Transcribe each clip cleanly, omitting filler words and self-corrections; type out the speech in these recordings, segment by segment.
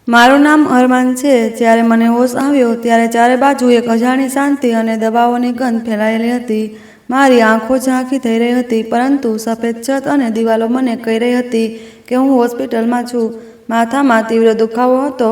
મારું નામ અરમાન છે। જ્યારે મને હોશ આવ્યો ત્યારે ચારે બાજુ એક અજાણી શાંતિ અને દબાવોની ગંધ ફેલાયેલી હતી। મારી આંખો ઝાંખી થઈ રહી હતી, પરંતુ સફેદ છત અને દિવાલો મને કહી રહી હતી કે હું હોસ્પિટલમાં છું। માથામાં તીવ્ર દુખાવો હતો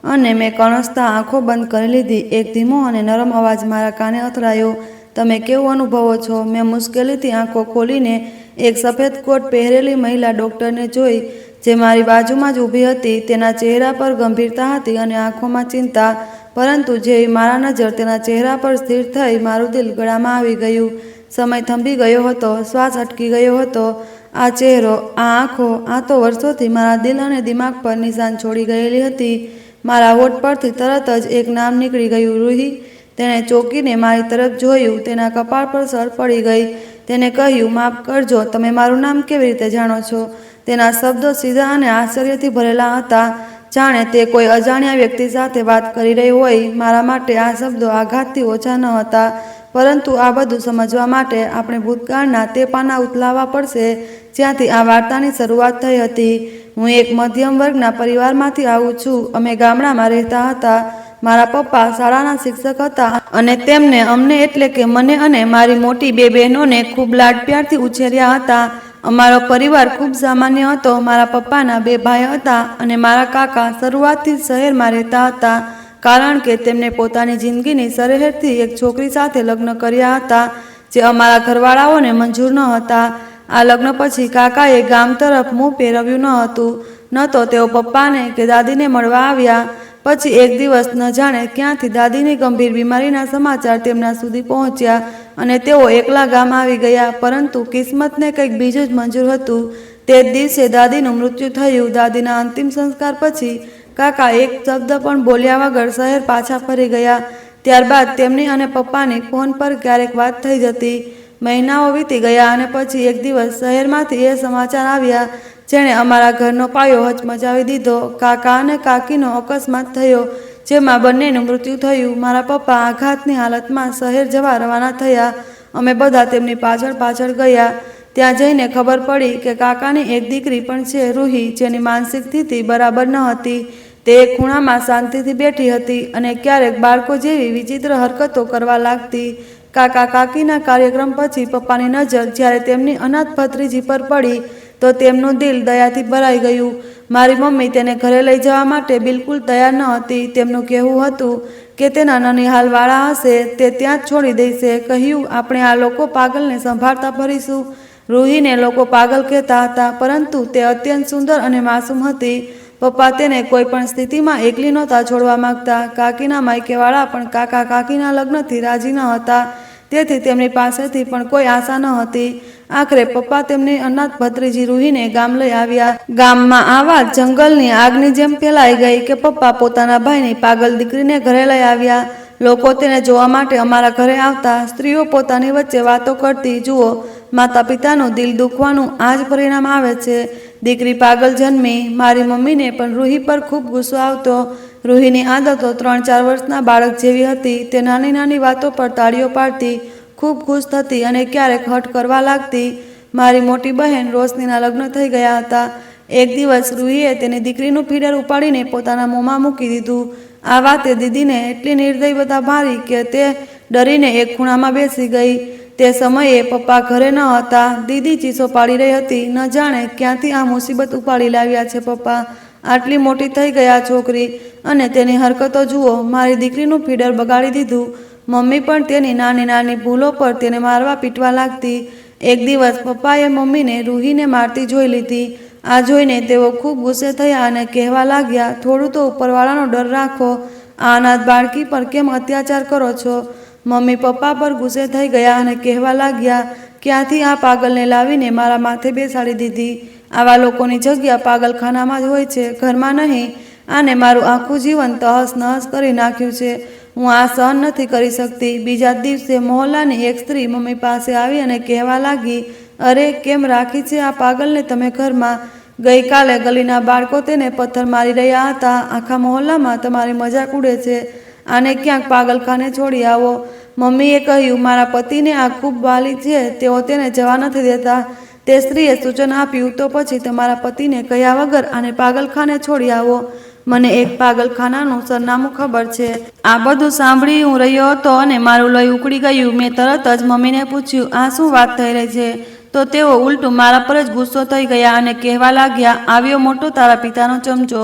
અને મેં કણસતા આંખો બંધ કરી લીધી। એક ધીમો અને નરમ અવાજ મારા કાને અથડાયો, "તમે કેવું અનુભવો છો?" મેં મુશ્કેલીથી આંખો ખોલીને એક સફેદ કોટ પહેરેલી મહિલા ડૉક્ટરને જોઈ, જે મારી બાજુમાં જ ઊભી હતી। તેના ચહેરા પર ગંભીરતા હતી અને આંખોમાં ચિંતા, પરંતુ જેવી મારા નજર તેના ચહેરા પર સ્થિર થઈ, મારું દિલ ગળામાં આવી ગયું। સમય થંભી ગયો હતો, શ્વાસ અટકી ગયો હતો। આ ચહેરો, આ આંખો, આ તો વર્ષોથી મારા દિલ અને દિમાગ પર નિશાન છોડી ગયેલી હતી। મારા હોઠ પરથી તરત જ એક નામ નીકળી ગયું, "રૂહી." તેણે ચોંકીને મારી તરફ જોયું, તેના કપાળ પર સર પડી ગઈ। તેને કહ્યું, "માફ કરજો, તમે મારું નામ કેવી રીતે જાણો છો?" તેના શબ્દો સીધા અને આશ્ચર્યથી ભરેલા હતા, જાણે તે કોઈ અજાણ્યા વ્યક્તિ સાથે વાત કરી રહી હોય। મારા માટે આ શબ્દો આઘાતથી ઓછા ન હતા, પરંતુ આ બધું સમજવા માટે આપણે ભૂતકાળના તે પાના ઉથલાવવા પડશે જ્યાંથી આ વાર્તાની શરૂઆત થઈ હતી। હું એક મધ્યમ વર્ગના પરિવારમાંથી આવું છું। અમે ગામડામાં રહેતા હતા। મારા પપ્પા શાળાના શિક્ષક હતા અને તેમને અમને એટલે કે મને અને મારી મોટી બે બહેનોને ખૂબ લાડ પ્યારથી ઉછેર્યા હતા। અમારો પરિવાર ખૂબ સામાન્ય હતો। મારા પપ્પાના બે ભાઈ હતા અને મારા કાકા શરૂઆતથી જ શહેરમાં રહેતા હતા, કારણ કે તેમને પોતાની જિંદગીની શહેરથી એક છોકરી સાથે લગ્ન કર્યા હતા, જે અમારા ઘરવાળાઓને મંજૂર ન હતા। આ લગ્ન પછી કાકાએ ગામ તરફ મું ફેરવ્યું ન હતું, ન તો તેઓ પપ્પાને કે દાદીને મળવા આવ્યા। પછી એક દિવસ ન જાણે ક્યાંથી દાદીની ગંભીર બીમારીના સમાચાર તેમના સુધી પહોંચ્યા અને તેઓ એકલા ગામ આવી ગયા। પરંતુ કિસ્મતને કંઈક બીજું જ મંજૂર હતું। તે જ દિવસે દાદીનું મૃત્યુ થયું। દાદીના અંતિમ સંસ્કાર પછી કાકા એક શબ્દ પણ બોલ્યા વગર શહેર પાછા ફરી ગયા। ત્યારબાદ તેમની અને પપ્પાની ફોન પર ક્યારેક વાત થઈ જતી। મહિનાઓ વીતી ગયા અને પછી એક દિવસ શહેરમાંથી એ સમાચાર આવ્યા, જેણે અમારા ઘરનો પાયો હચમચાવી દીધો। કાકા અને કાકીનો અકસ્માત થયો, જેમાં બંનેનું મૃત્યુ થયું। મારા પપ્પા આઘાતની હાલતમાં શહેર જવા રવાના થયા। અમે બધા તેમની પાછળ પાછળ ગયા। ત્યાં જઈને ખબર પડી કે કાકાની એક દીકરી પણ છે, રૂહી, જેની માનસિક સ્થિતિ બરાબર ન હતી। તે એક ખૂણામાં શાંતિથી બેઠી હતી અને ક્યારેક બાળકો જેવી વિચિત્ર હરકતો કરવા લાગતી। કાકા કાકીના કાર્યક્રમ પછી પપ્પાની નજર જ્યારે તેમની અનાથ ભત્રીજી પર પડી, તો તેમનું દિલ દયાથી ભરાઈ ગયું। મારી મમ્મી તેને ઘરે લઈ જવા માટે બિલકુલ તૈયાર ન હતી। તેમનું કહેવું હતું કે તેના નનિહાલવાળા હશે, તે ત્યાં જ છોડી દેશે। કહ્યું, "આપણે આ લોકો પાગલને સંભાળતા ફરીશું." રૂહીને લોકો પાગલ કહેતા હતા, પરંતુ તે અત્યંત સુંદર અને માસૂમ હતી। પપ્પા તેને કોઈ પણ સ્થિતિમાં એકલી નહોતા છોડવા માંગતા। કાકીના માયકેવાળા પણ કાકા કાકીના લગ્નથી રાજી ન હતા, તેથી તેમની પાસેથી પણ કોઈ આશા ન હતી। આખરે પપ્પા તેમની અનાથ ભત્રીજી રૂહીને ગામ લઈ આવ્યા। ગામમાં આ વાત જંગલની આગની જેમ ફેલાઈ ગઈ કે પપ્પા પોતાના ભાઈની પાગલ દીકરીને ઘરે લઈ આવ્યા। લોકો તેને જોવા માટે અમારા ઘરે આવતા। સ્ત્રીઓ પોતાની વચ્ચે વાતો કરતી, "જુઓ, માતા પિતાનું દિલ દુખવાનું આ જ પરિણામ આવે છે। દીકરી પાગલ જન્મી." મારી મમ્મીને પણ રૂહી પર ખૂબ ગુસ્સો આવતો। રૂહીની આદતો 3-4 વર્ષના બાળક જેવી હતી। તે નાની નાની વાતો પર તાળીઓ પાડતી, ખૂબ ખુશ થતી અને ક્યારેક હઠ કરવા લાગતી। મારી મોટી બહેન રોશનીના લગ્ન થઈ ગયા હતા। એક દિવસ રૂહીએ તેની દીકરીનું ફીડર ઉપાડીને પોતાના મોંમાં મૂકી દીધું। આ વાતે દીદીને એટલી નિર્દયતા મારી કે તે ડરીને એક ખૂણામાં બેસી ગઈ। તે સમયે પપ્પા ઘરે ન હતા। દીદી ચીસો પાડી રહી હતી, "ન જાણે ક્યાંથી આ મુસીબત ઉપાડી લાવ્યા છે પપ્પા। આટલી મોટી થઈ ગયા છોકરી, અને તેની હરકતો જુઓ, મારી દીકરીનું ફીડર બગાડી દીધું." મમ્મી પણ તેની નાની નાની ભૂલો પર તેને મારવા પીટવા લાગતી। એક દિવસ પપ્પાએ મમ્મીને રૂહીને મારતી જોઈ લીધી। આ જોઈને તેઓ ખૂબ ગુસ્સે થયા અને કહેવા લાગ્યા, "થોડું તો ઉપરવાળાનો ડર રાખો। આ અનાથ બાળકી પર કેમ અત્યાચાર કરો છો?" મમ્મી પપ્પા પર ગુસ્સે થઈ ગયા અને કહેવા લાગ્યા, "ક્યાંથી આ પાગલને લાવીને મારા માથે બેસાડી દીધી? આવા લોકોની જગ્યા પાગલખાનામાં જ હોય છે, ઘરમાં નહીં। આને મારું આખું જીવન તહસ નહસ કરી નાખ્યું છે। હું આ સહન નથી કરી શકતી." બીજા દિવસે મહોલ્લાની એક સ્ત્રી મમ્મી પાસે આવી અને કહેવા લાગી, "અરે, કેમ રાખી છે આ પાગલને તમે ઘરમાં? ગઈકાલે ગલીના બાળકો તેને પથ્થર મારી રહ્યા હતા। આખા મહોલ્લામાં તમારી મજાક ઉડે છે। આને ક્યાંક પાગલખાને છોડી આવો." મમ્મીએ કહ્યું, "મારા પતિને આ ખૂબ વાલી છે, તેઓ તેને જવા નથી દેતા." તે સ્ત્રીએ સૂચન આપ્યું, "તો પછી તમારા પતિને કહ્યા વગર આને પાગલખાને છોડી આવો." મને એક પાગલખાનાનું સરનામું ખબર છે. આ બધું સાંભળી હું રહ્યો હતો અને મારું લોહી ઉકળી ગયું. મેં તરત જ મમ્મીને પૂછ્યું, આ શું વાત થઈ રહી છે? તો તેઓ ઉલટું મારા પર જ ગુસ્સો થઈ ગયા અને કહેવા લાગ્યા, આવ્યો મોટો તારા પિતાનો ચમચો.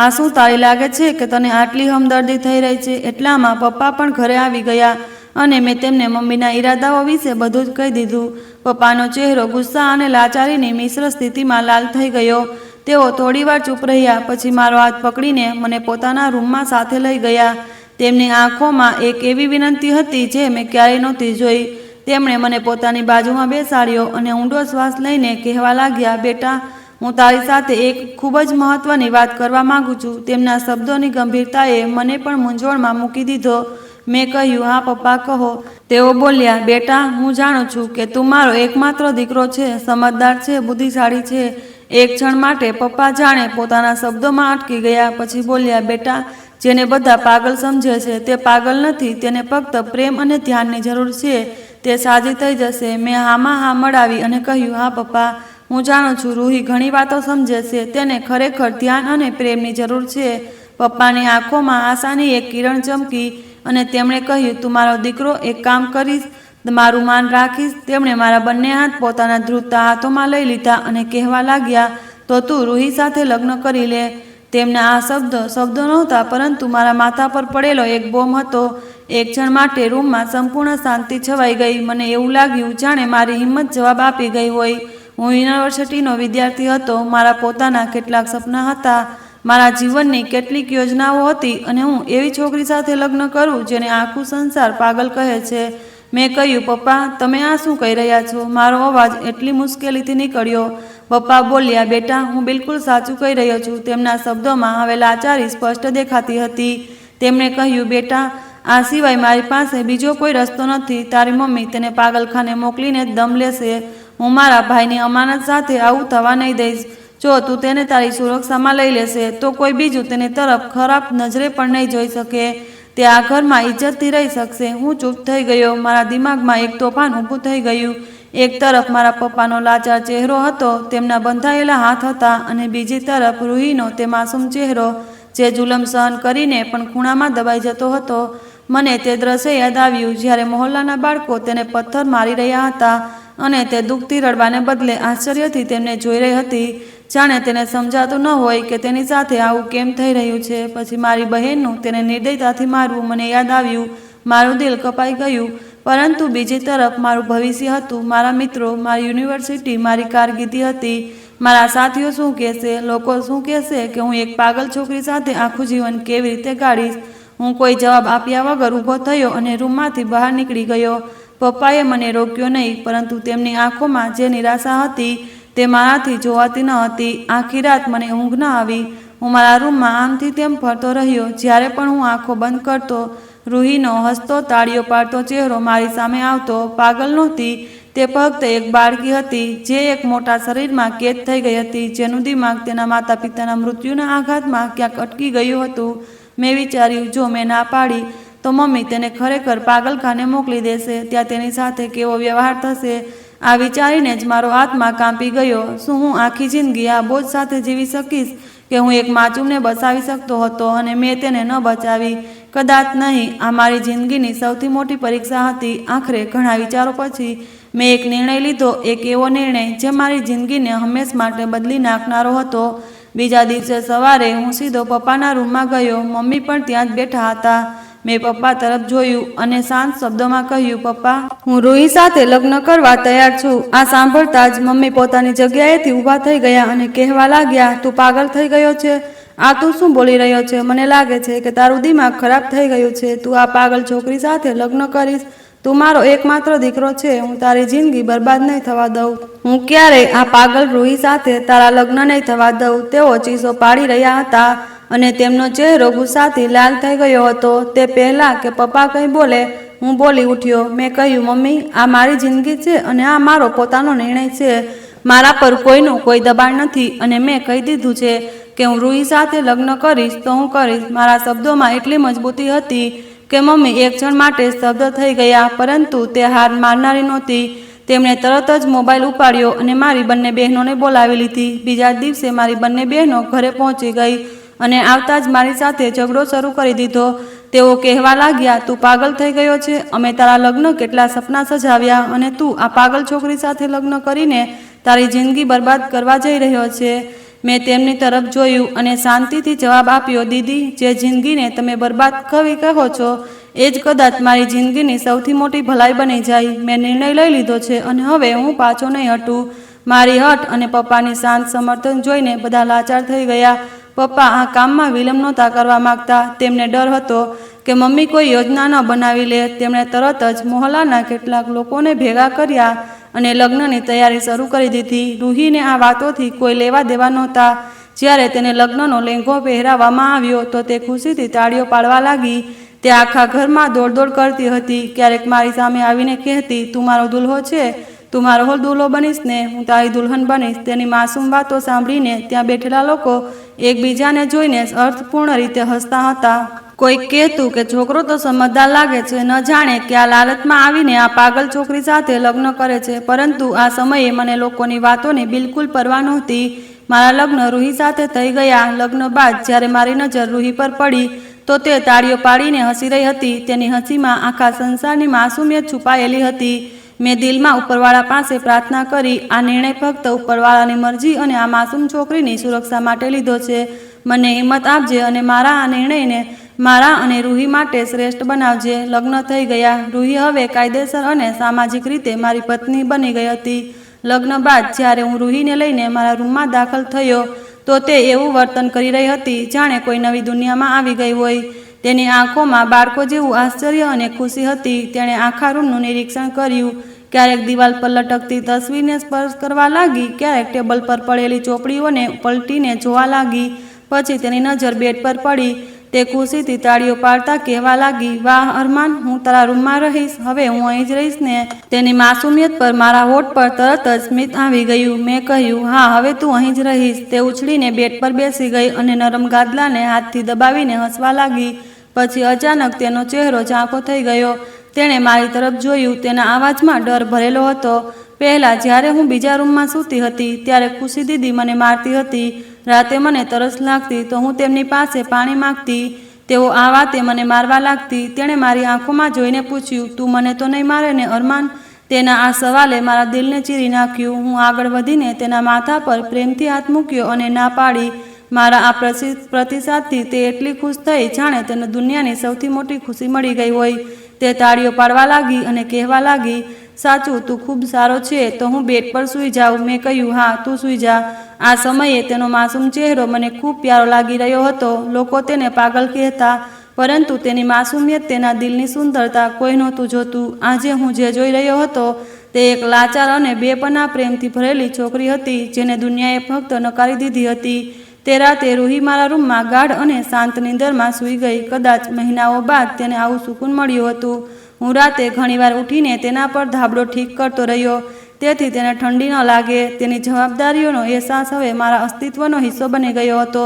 આ શું તારી લાગે છે કે તને આટલી હમદર્દી થઈ રહી છે? એટલામાં પપ્પા પણ ઘરે આવી ગયા અને મેં તેમને મમ્મીના ઈરાદાઓ વિશે બધું જ કહી દીધું. પપ્પાનો ચહેરો ગુસ્સા અને લાચારીની મિશ્ર સ્થિતિમાં લાલ થઈ ગયો. તેઓ થોડીવાર ચૂપ રહ્યા, પછી મારો હાથ પકડીને મને પોતાના રૂમમાં સાથે લઈ ગયા. તેમની આંખોમાં એક એવી વિનંતી હતી જે મેં ક્યારેય નહોતી જોઈ. તેમણે મને પોતાની બાજુમાં બેસાડ્યો અને ઊંડો શ્વાસ લઈને કહેવા લાગ્યા, બેટા, હું તારી સાથે એક ખૂબ જ મહત્વની વાત કરવા માંગુ છું. તેમના શબ્દોની ગંભીરતાએ મને પણ મૂંઝવણમાં મૂકી દીધો. મેં કહ્યું, હા પપ્પા, કહો. તેઓ બોલ્યા, બેટા, હું જાણું છું કે તું મારો એકમાત્ર દીકરો છે, સમજદાર છે, બુદ્ધિશાળી છે. એક ક્ષણ માટે પપ્પા જાણે પોતાના શબ્દોમાં અટકી ગયા. પછી બોલ્યા, બેટા, જેને બધા પાગલ સમજે છે તે પાગલ નથી. તેને ફક્ત પ્રેમ અને ધ્યાનની જરૂર છે. તે સાજી થઈ જશે. મેં હામાં હા મળાવી અને કહ્યું, હા પપ્પા, હું જાણું છું રૂહી ઘણી વાતો સમજે છે. તેને ખરેખર ધ્યાન અને પ્રેમની જરૂર છે. પપ્પાની આંખોમાં આશાની એક કિરણ ચમકી અને તેમણે કહ્યું, તું મારો દીકરો, એક કામ કરીશ, મારું માન રાખીશ. તેમણે મારા બંને હાથ પોતાના ધ્રુજતા હાથોમાં લઈ લીધા અને કહેવા લાગ્યા, તો તું રૂહી સાથે લગ્ન કરી લે. તેમના આ શબ્દો નહોતા, પરંતુ મારા માથા પર પડેલો એક બોમ્બ હતો. એક ક્ષણ માટે રૂમમાં સંપૂર્ણ શાંતિ છવાઈ ગઈ. મને એવું લાગ્યું જાણે મારી હિંમત જવાબ આપી ગઈ હોય. હું યુનિવર્સિટીનો વિદ્યાર્થી હતો. મારા પોતાના કેટલાક સપના હતા, મારા જીવનની કેટલીક યોજનાઓ હતી અને હું એવી છોકરી સાથે લગ્ન કરું જેને આખું સંસાર પાગલ કહે છે. મેં કહ્યું, પપ્પા, તમે આ શું કહી રહ્યા છો? મારો અવાજ એટલી મુશ્કેલીથી નીકળ્યો. પપ્પા બોલ્યા, બેટા, હું બિલકુલ સાચું કહી રહ્યો છું. તેમના શબ્દોમાં હવે લાચારી સ્પષ્ટ દેખાતી હતી. તેમણે કહ્યું, બેટા, આ સિવાય મારી પાસે બીજો કોઈ રસ્તો નથી. તારી મમ્મી તેને પાગલખાને મોકલીને જ દમ લેશે. હું મારા ભાઈની અમાનત સાથે આવું થવા નહીં દઈશ. જો તું તેને તારી સુરક્ષામાં લઈ લેશે તો કોઈ બીજું તેની તરફ ખરાબ નજરે પણ નહીં જોઈ શકે. તે આ ઘરમાં ઇજ્જતથી રહી શકશે. હું ચૂપ થઈ ગયો. મારા દિમાગમાં એક તોફાન ઊભું થઈ ગયું. એક તરફ મારા પપ્પાનો લાચાર ચહેરો હતો, તેમના બંધાયેલા હાથ હતા, અને બીજી તરફ રૂહીનો તે માસૂમ ચહેરો જે જુલમ સહન કરીને પણ ખૂણામાં દબાઈ જતો હતો. મને તે દ્રશ્ય યાદ આવ્યું જ્યારે મહોલ્લાના બાળકો તેને પથ્થર મારી રહ્યા હતા અને તે દુઃખથી રડવાને બદલે આશ્ચર્યથી તેમને જોઈ રહી હતી, જાણે તેને સમજાતું ન હોય કે તેની સાથે આવું કેમ થઈ રહ્યું છે. પછી મારી બહેનનું તેને નિર્દયતાથી મારવું મને યાદ આવ્યું. મારું દિલ કપાઈ ગયું. પરંતુ બીજી તરફ મારું ભવિષ્ય હતું, મારા મિત્રો, મારી યુનિવર્સિટી, મારી કારકિર્દી હતી. મારા સાથીઓ શું કહેશે? લોકો શું કહેશે કે હું એક પાગલ છોકરી સાથે આખું જીવન કેવી રીતે ગાળીશ? હું કોઈ જવાબ આપ્યા વગર ઊભો થયો અને રૂમમાંથી બહાર નીકળી ગયો. પપ્પાએ મને રોક્યો નહીં, પરંતુ તેમની આંખોમાં જે નિરાશા હતી તે મારાથી જોવાતી ન હતી. આખી રાત મને ઊંઘ ન આવી. હું મારા રૂમમાં આમથી તેમ ફરતો રહ્યો. જ્યારે પણ હું આંખો બંધ કરતો, રૂહીનો હસતો, તાળીઓ પાડતો ચહેરો મારી સામે આવતો. પાગલ નહોતી, તે ફક્ત એક બાળકી હતી જે એક મોટા શરીરમાં કેદ થઈ ગઈ હતી, જેનું દિમાગ તેના માતા પિતાના મૃત્યુના આઘાતમાં ક્યાંક અટકી ગયું હતું. મેં વિચાર્યું, જો મેં ના પાડી તો મમ્મી તેને ખરેખર પાગલખાને મોકલી દેશે. ત્યાં તેની સાથે કેવો વ્યવહાર થશે? આ વિચારીને જ મારો આત્મા કાંપી ગયો. શું હું આખી જિંદગી આ બોજ સાથે જીવી શકીશ કે હું એક માસૂમને બચાવી શકતો હતો અને મેં તેને ન બચાવી? કદાચ નહીં. આ મારી જિંદગીની સૌથી મોટી પરીક્ષા હતી. આખરે ઘણા વિચારો પછી મેં એક નિર્ણય લીધો, એક એવો નિર્ણય જે મારી જિંદગીને હંમેશ માટે બદલી નાખનારો હતો. બીજા દિવસે સવારે હું સીધો પપ્પાના રૂમમાં ગયો. મમ્મી પણ ત્યાં જ બેઠા હતા. મેં પપ્પા તરફ જોયું અને શાંત શબ્દોમાં કહ્યું, પપ્પા, હું રૂહી સાથે લગ્ન કરવા તૈયાર છું. આ સાંભળતા જ મમ્મી પોતાની જગ્યાએથી ઊભા થઈ ગયા અને કહેવા લાગ્યા, તું પાગલ થઈ ગયો છે? આ તું શું બોલી રહ્યો છે? મને લાગે છે કે તારું દિમાગ ખરાબ થઈ ગયું છે. તું આ પાગલ છોકરી સાથે લગ્ન કરીશ? તું મારો એકમાત્ર દીકરો છે. હું તારી જિંદગી બરબાદ નહીં થવા દઉં. હું ક્યારેય આ પાગલ રૂહી સાથે તારા લગ્ન નહીં થવા દઉં. તેઓ ચીસો પાડી રહ્યા હતા અને તેમનો ચહેરો ગુસ્સાથી લાલ થઈ ગયો હતો. તે પહેલા કે પપ્પા કંઈ બોલે, હું બોલી ઉઠ્યો. મેં કહ્યું, મમ્મી, આ મારી જિંદગી છે અને આ મારો પોતાનો નિર્ણય છે. મારા પર કોઈનું કોઈ દબાણ નથી અને મેં કહી દીધું છે કે હું રૂહી સાથે લગ્ન કરીશ તો હું કરીશ. મારા શબ્દોમાં એટલી મજબૂતી હતી કે મમ્મી એક ક્ષણ માટે સ્તબ્ધ થઈ ગયા, પરંતુ તે હાર મારનારી નહોતી. તેમણે તરત જ મોબાઈલ ઉપાડ્યો અને મારી બંને બહેનોને બોલાવી લીધી. બીજા દિવસે મારી બંને બહેનો ઘરે પહોંચી ગઈ અને આવતા જ મારી સાથે ઝઘડો શરૂ કરી દીધો. તેઓ કહેવા લાગ્યા, તું પાગલ થઈ ગયો છે. અમે તારા લગ્ન કેટલા સપના સજાવ્યા અને તું આ પાગલ છોકરી સાથે લગ્ન કરીને તારી જિંદગી બરબાદ કરવા જઈ રહ્યો છે. મેં તેમની તરફ જોયું અને શાંતિથી જવાબ આપ્યો, દીદી, જે જિંદગીને તમે બરબાદ કરી કહો છો એ જ કદાચ મારી જિંદગીની સૌથી મોટી ભલાઈ બની જાય. મેં નિર્ણય લઈ લીધો છે અને હવે હું પાછો નહીં હટું. મારી હઠ અને પપ્પાની શાંત સમર્થન જોઈને બધા લાચાર થઈ ગયા. પપ્પા આ કામમાં વિલંબ નહોતા કરવા માગતા. તેમને ડર હતો કે મમ્મી કોઈ યોજના ન બનાવી લે. તેમણે તરત જ મોહલ્લાના કેટલાક લોકોને ભેગા કર્યા અને લગ્નની તૈયારી શરૂ કરી દીધી. રૂહીને આ વાતોથી કોઈ લેવા દેવા નહોતા. જ્યારે તેને લગ્નનો લહેંગો પહેરાવવામાં આવ્યો તો તે ખુશીથી તાળીઓ પાડવા લાગી. તે આખા ઘરમાં દોડ કરતી હતી. ક્યારેક મારી સામે આવીને કહેતી, તું મારો દુલ્હો છે, તું મારો દુલ્હો બનીશ ને હું તારી દુલ્હન બનીશ. તેની માસૂમ વાતો સાંભળીને ત્યાં બેઠેલા લોકો એકબીજાને જોઈને અર્થપૂર્ણ રીતે હસતા હતા. કોઈક કહેતું કે છોકરો તો સમજદાર લાગે છે, ન જાણે કે આ લાલચમાં આવીને આ પાગલ છોકરી સાથે લગ્ન કરે છે. પરંતુ આ સમયે મને લોકોની વાતોની બિલકુલ પરવા નહોતી. મારા લગ્ન રૂહી સાથે થઈ ગયા. લગ્ન બાદ જ્યારે મારી નજર રૂહી પર પડી તો તે તાળીઓ પાડીને હસી રહી હતી. તેની હસીમાં આખા સંસારની માસૂમિયત છુપાયેલી હતી. મેં દિલમાં ઉપરવાળા પાસે પ્રાર્થના કરી, આ નિર્ણય ફક્ત ઉપરવાળાની મરજી અને આ માસૂમ છોકરીની સુરક્ષા માટે લીધો છે. મને હિંમત આપજે અને મારા આ નિર્ણયને મારા અને રૂહી માટે શ્રેષ્ઠ બનાવજે. લગ્ન થઈ ગયા. રૂહી હવે કાયદેસર અને સામાજિક રીતે મારી પત્ની બની ગઈ હતી. લગ્ન બાદ જ્યારે હું રૂહીને લઈને મારા રૂમમાં દાખલ થયો તો તે એવું વર્તન કરી રહી હતી જાણે કોઈ નવી દુનિયામાં આવી ગઈ હોય. તેની આંખોમાં બાળકો જેવું આશ્ચર્ય અને ખુશી હતી. તેણે આખા રૂમનું નિરીક્ષણ કર્યું. ક્યારેક દિવાલ પર લટકતી તસવીરને સ્પર્શ કરવા લાગી, ક્યારેક ટેબલ પર પડેલી ચોપડીઓને પલટીને જોવા લાગી. પછી તેની નજર બેડ પર પડી. તે ખુશીથી તાળીઓ પાડતા કહેવા લાગી, વાહ અરમાન, હું તારા રૂમમાં રહીશ. હવે હું અહીં જ રહીશ ને? તેની માસૂમિયત પર મારા હોઠ પર તરત જ સ્મિત આવી ગયું. મેં કહ્યું, હા, હવે તું અહીં જ રહીશ. તે ઉછળીને બેડ પર બેસી ગઈ અને નરમ ગાદલાને હાથથી દબાવીને હસવા લાગી. પછી અચાનક તેનો ચહેરો ઝાંખો થઈ ગયો. તેણે મારી તરફ જોયું. તેના અવાજમાં ડર ભરેલો હતો. પહેલાં જ્યારે હું બીજા રૂમમાં સૂતી હતી ત્યારે ખુશી દીદી મને મારતી હતી. રાતે મને તરસ લાગતી તો હું તેમની પાસે પાણી માંગતી. તેઓ આ વાતે મને મારવા લાગતી. તેણે મારી આંખોમાં જોઈને પૂછ્યું, તું મને તો નહીં મારે ને અરમાન? તેના આ સવાલે મારા દિલને ચીરી નાખ્યું. હું આગળ વધીને તેના માથા પર પ્રેમથી હાથ મૂક્યો અને ના પાડી. મારા આ પ્રતિસાદથી તે એટલી ખુશ થઈ જાણે તેને દુનિયાની સૌથી મોટી ખુશી મળી ગઈ હોય. તે તાળીઓ પાડવા લાગી અને કહેવા લાગી, સાચું, તું ખૂબ સારો છે, તો હું બેડ પર સૂઈ જાઉં? મેં કહ્યું, હા, તું સૂઈ જા. આ સમયે તેનો માસૂમ ચહેરો મને ખૂબ પ્યારો લાગી રહ્યો હતો. લોકો તેને પાગલ કહેતા, પરંતુ તેની માસૂમિયત, તેના દિલની સુંદરતા કોઈ નહોતું જોતું. આજે હું જે જોઈ રહ્યો હતો તે એક લાચાર અને બેપનાહ પ્રેમથી ભરેલી છોકરી હતી જેને દુનિયાએ ફક્ત નકારી દીધી હતી. તે રાતે રૂહી મારા રૂમમાં ગાઢ અને શાંત નિંદરમાં સૂઈ ગઈ. કદાચ મહિનાઓ બાદ તેને આવું સુકૂન મળ્યું હતું. હું રાતે ઘણીવાર ઉઠીને તેના પર ધાબળો ઠીક કરતો રહ્યો, તેથી તેને ઠંડી ન લાગે. તેની જવાબદારીઓનો અહેસાસ હવે મારા અસ્તિત્વનો હિસ્સો બની ગયો હતો.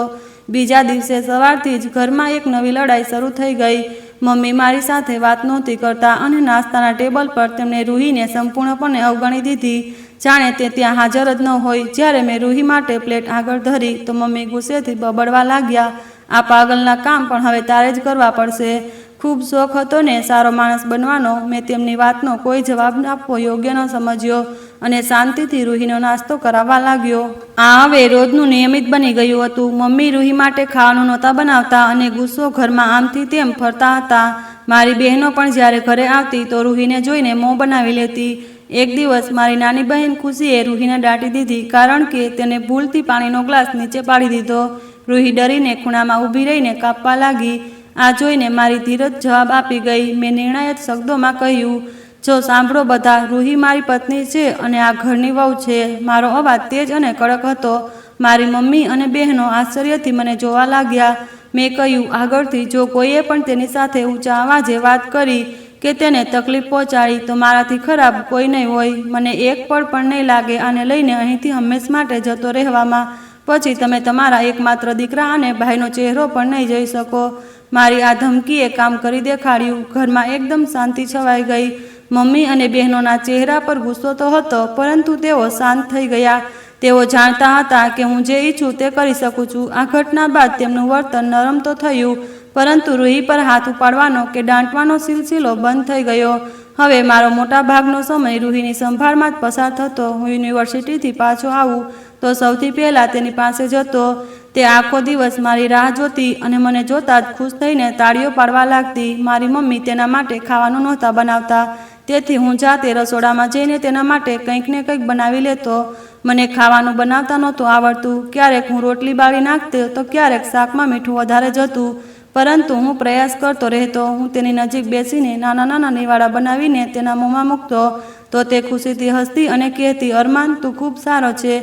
બીજા દિવસે સવારથી જ ઘરમાં એક નવી લડાઈ શરૂ થઈ ગઈ. મમ્મી મારી સાથે વાત નહોતી કરતા અને નાસ્તાના ટેબલ પર તેમણે રૂહીને સંપૂર્ણપણે અવગણી દીધી, જાણે તે ત્યાં હાજર જ ન હોય. જ્યારે મેં રૂહી માટે પ્લેટ આગળ ધરી તો મમ્મી ગુસ્સેથી બબડવા લાગ્યા, આ પાગલના કામ પણ હવે તારે જ કરવા પડશે. ખૂબ શોખ હતો ને સારો માણસ બનવાનો. મેં તેમની વાતનો કોઈ જવાબ આપવો યોગ્ય ન સમજ્યો અને શાંતિથી રૂહીનો નાસ્તો કરાવવા લાગ્યો. આ હવે રોજનું નિયમિત બની ગયું હતું. મમ્મી રૂહી માટે ખાવાનું નહોતા બનાવતા અને ગુસ્સો ઘરમાં આમથી તેમ ફરતા હતા. મારી બહેનો પણ જ્યારે ઘરે આવતી તો રૂહીને જોઈને મોં બનાવી લેતી. એક દિવસ મારી નાની બહેન ખુશીએ રૂહીને દાટી દીધી કારણ કે તેને ભૂલથી પાણીનો ગ્લાસ નીચે પાડી દીધો. રૂહી ડરીને ખૂણામાં ઊભી રહીને કાપવા લાગી. આ જોઈને મારી ધીરજ જવાબ આપી ગઈ. મેં નિર્ણાયક શબ્દોમાં કહ્યું, જો સાંભળો બધા, રૂહી મારી પત્ની છે અને આ ઘરની વહુ છે. મારો અવાજ તેજ અને કડક હતો. મારી મમ્મી અને બહેનો આશ્ચર્યથી મને જોવા લાગ્યા. મેં કહ્યું, આગળથી જો કોઈએ પણ તેની સાથે ઊંચા અવાજે વાત કરી કે તેને તકલીફ પહોંચાડી તો મારાથી ખરાબ કોઈ નહીં હોય. મને એક પળ પણ નહીં લાગે આને લઈને અહીંથી હંમેશ માટે જતો રહેવામાં. પછી તમે તમારા એકમાત્ર દીકરા અને ભાઈનો ચહેરો પણ નહીં જોઈ શકો. મારી આ ધમકીએ કામ કરી દેખાડ્યું. ઘરમાં એકદમ શાંતિ છવાઈ ગઈ. મમ્મી અને બહેનોના ચહેરા પર ગુસ્સો તો હતો, પરંતુ તેઓ શાંત થઈ ગયા. તેઓ જાણતા હતા કે હું જે ઈચ્છું તે કરી શકું છું. આ ઘટના બાદ તેમનું વર્તન નરમ તો થયું, પરંતુ રૂહી પર હાથ ઉપાડવાનો કે દાંટવાનો સિલસિલો બંધ થઈ ગયો. હવે મારો મોટા ભાગનો સમય રૂહીની સંભાળમાં જ પસાર થતો. હું યુનિવર્સિટીથી પાછો આવું તો સૌથી પહેલાં તેની પાસે જતો. તે આખો દિવસ મારી રાહ જોતી અને મને જોતાં જ ખુશ થઈને તાળીઓ પાડવા લાગતી. મારી મમ્મી તેના માટે ખાવાનું નહોતા બનાવતા, તેથી હું જાતે રસોડામાં જઈને તેના માટે કંઈક ને કંઈક બનાવી લેતો. મને ખાવાનું બનાવતા નહોતું આવડતું. ક્યારેક હું રોટલી બાળી નાખતો તો ક્યારેક શાકમાં મીઠું વધારે જતું, પરંતુ હું પ્રયાસ કરતો રહેતો. હું તેની નજીક બેસીને નાના નાના નિવાડા બનાવીને તેના મોંમાં મૂકતો તો તે ખુશીથી હસતી અને કહેતી, અરમાન, તું ખૂબ સારો છે.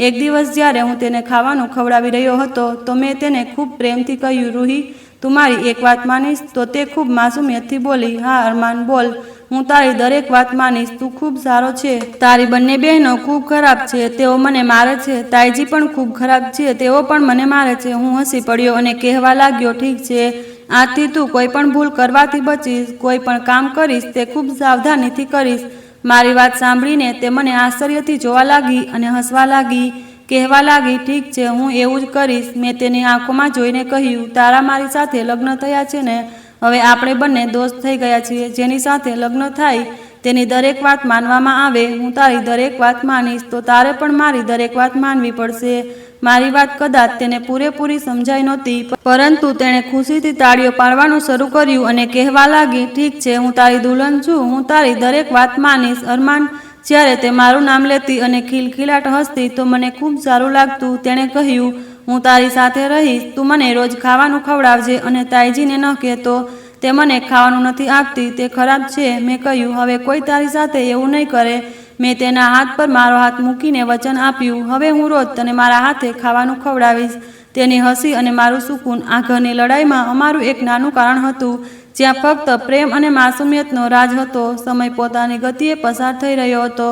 એક દિવસ જ્યારે હું તેને ખાવાનું ખવડાવી રહ્યો હતો તો મેં તેને ખૂબ પ્રેમથી કહ્યું, રૂહી, તું મારી એક વાત માનીશ? તો તે ખૂબ માસુમિયતથી બોલી, હા અરમાન, બોલ. હું તારી દરેક વાત માનીશ. તું ખૂબ સારો છે. તારી બંને બહેનો ખૂબ ખરાબ છે. તેઓ મને મારે છે. તાઈજી પણ ખૂબ ખરાબ છે. તેઓ પણ મને મારે છે. હું હસી પડ્યો અને કહેવા લાગ્યો, ઠીક છે, આજથી તું કોઈ પણ ભૂલ કરવાથી બચીશ. કોઈ પણ કામ કરીશ તે ખૂબ સાવધાનીથી કરીશ. મારી વાત સાંભળીને તે મને આશ્ચર્યથી જોવા લાગી અને હસવા લાગી. કહેવા લાગી, ઠીક છે, હું એવું જ કરીશ. મેં તેની આંખોમાં જોઈને કહ્યું, તારા મારી સાથે લગ્ન થયા છે ને? હવે આપણે બંને દોસ્ત થઈ ગયા છીએ. જેની સાથે લગ્ન થાય તેની દરેક વાત માનવામાં આવે. હું તારી દરેક વાત માનીશ તો તારે પણ મારી દરેક વાત માનવી પડશે. મારી વાત કદાચ તેને પૂરેપૂરી સમજાઈ નહોતી, પરંતુ તેણે ખુશીથી તાળીઓ પાડવાનું શરૂ કર્યું અને કહેવા લાગી, ઠીક છે, હું તારી દુલ્હન છું. હું તારી દરેક વાત માનીશ. અરમાન, જ્યારે તે મારું નામ લેતી અને ખિલખિલાટ હસતી તો મને ખૂબ સારું લાગતું. તેણે કહ્યું, હું તારી સાથે રહીશ. તું મને રોજ ખાવાનું ખવડાવજે અને તાઈજીને ન કહેતો તે મને ખાવાનું નથી આપતી, તે ખરાબ છે. મેં કહ્યું, હવે કોઈ તારી સાથે એવું નહીં કરે. મેં તેના હાથ પર મારો હાથ મૂકીને વચન આપ્યું, હવે હું રોજ તને મારા હાથે ખાવાનું ખવડાવીશ. તેની હસી અને મારું સુકૂન. આ ઘરની લડાઈમાં અમારું એક નાનું કારણ હતું, જ્યાં ફક્ત પ્રેમ અને માસુમિયતનો રાજ હતો. સમય પોતાની ગતિએ પસાર થઈ રહ્યો હતો.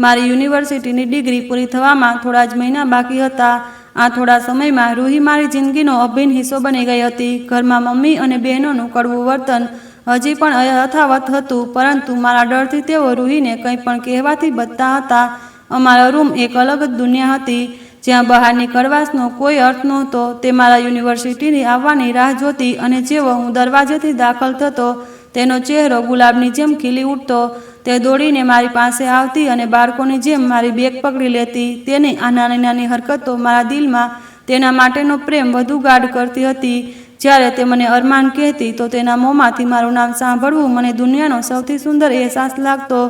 મારી યુનિવર્સિટીની ડિગ્રી પૂરી થવામાં થોડા જ મહિના બાકી હતા. આ થોડા સમયમાં રૂહી મારી જિંદગીનો અભિન્ન હિસ્સો બની ગઈ હતી. ઘરમાં મમ્મી અને બહેનોનું કડવું વર્તન હજી પણ યથાવત હતું, પરંતુ મારા ડરથી તેઓ રૂહીને કંઈ પણ કહેવાથી બચતા હતા. અમારો રૂમ એક અલગ જ દુનિયા હતી, જ્યાં બહારની કડવાશનો કોઈ અર્થ નહોતો. તે મારા યુનિવર્સિટીની આવવાની રાહ જોતી અને જેવો હું દરવાજેથી દાખલ થતો તેનો ચહેરો ગુલાબની જેમ ખીલી ઉઠતો. તે દોડીને મારી પાસે આવતી અને બાળકોની જેમ મારી બેગ પકડી લેતી. તેની આ નાની નાની હરકતો મારા દિલમાં તેના માટેનો પ્રેમ વધુ ગાઢ કરતી હતી. જ્યારે તે મને અરમાન કહેતી તો તેના મોંમાંથી મારું નામ સાંભળવું મને દુનિયાનો સૌથી સુંદર અહેસાસ લાગતો.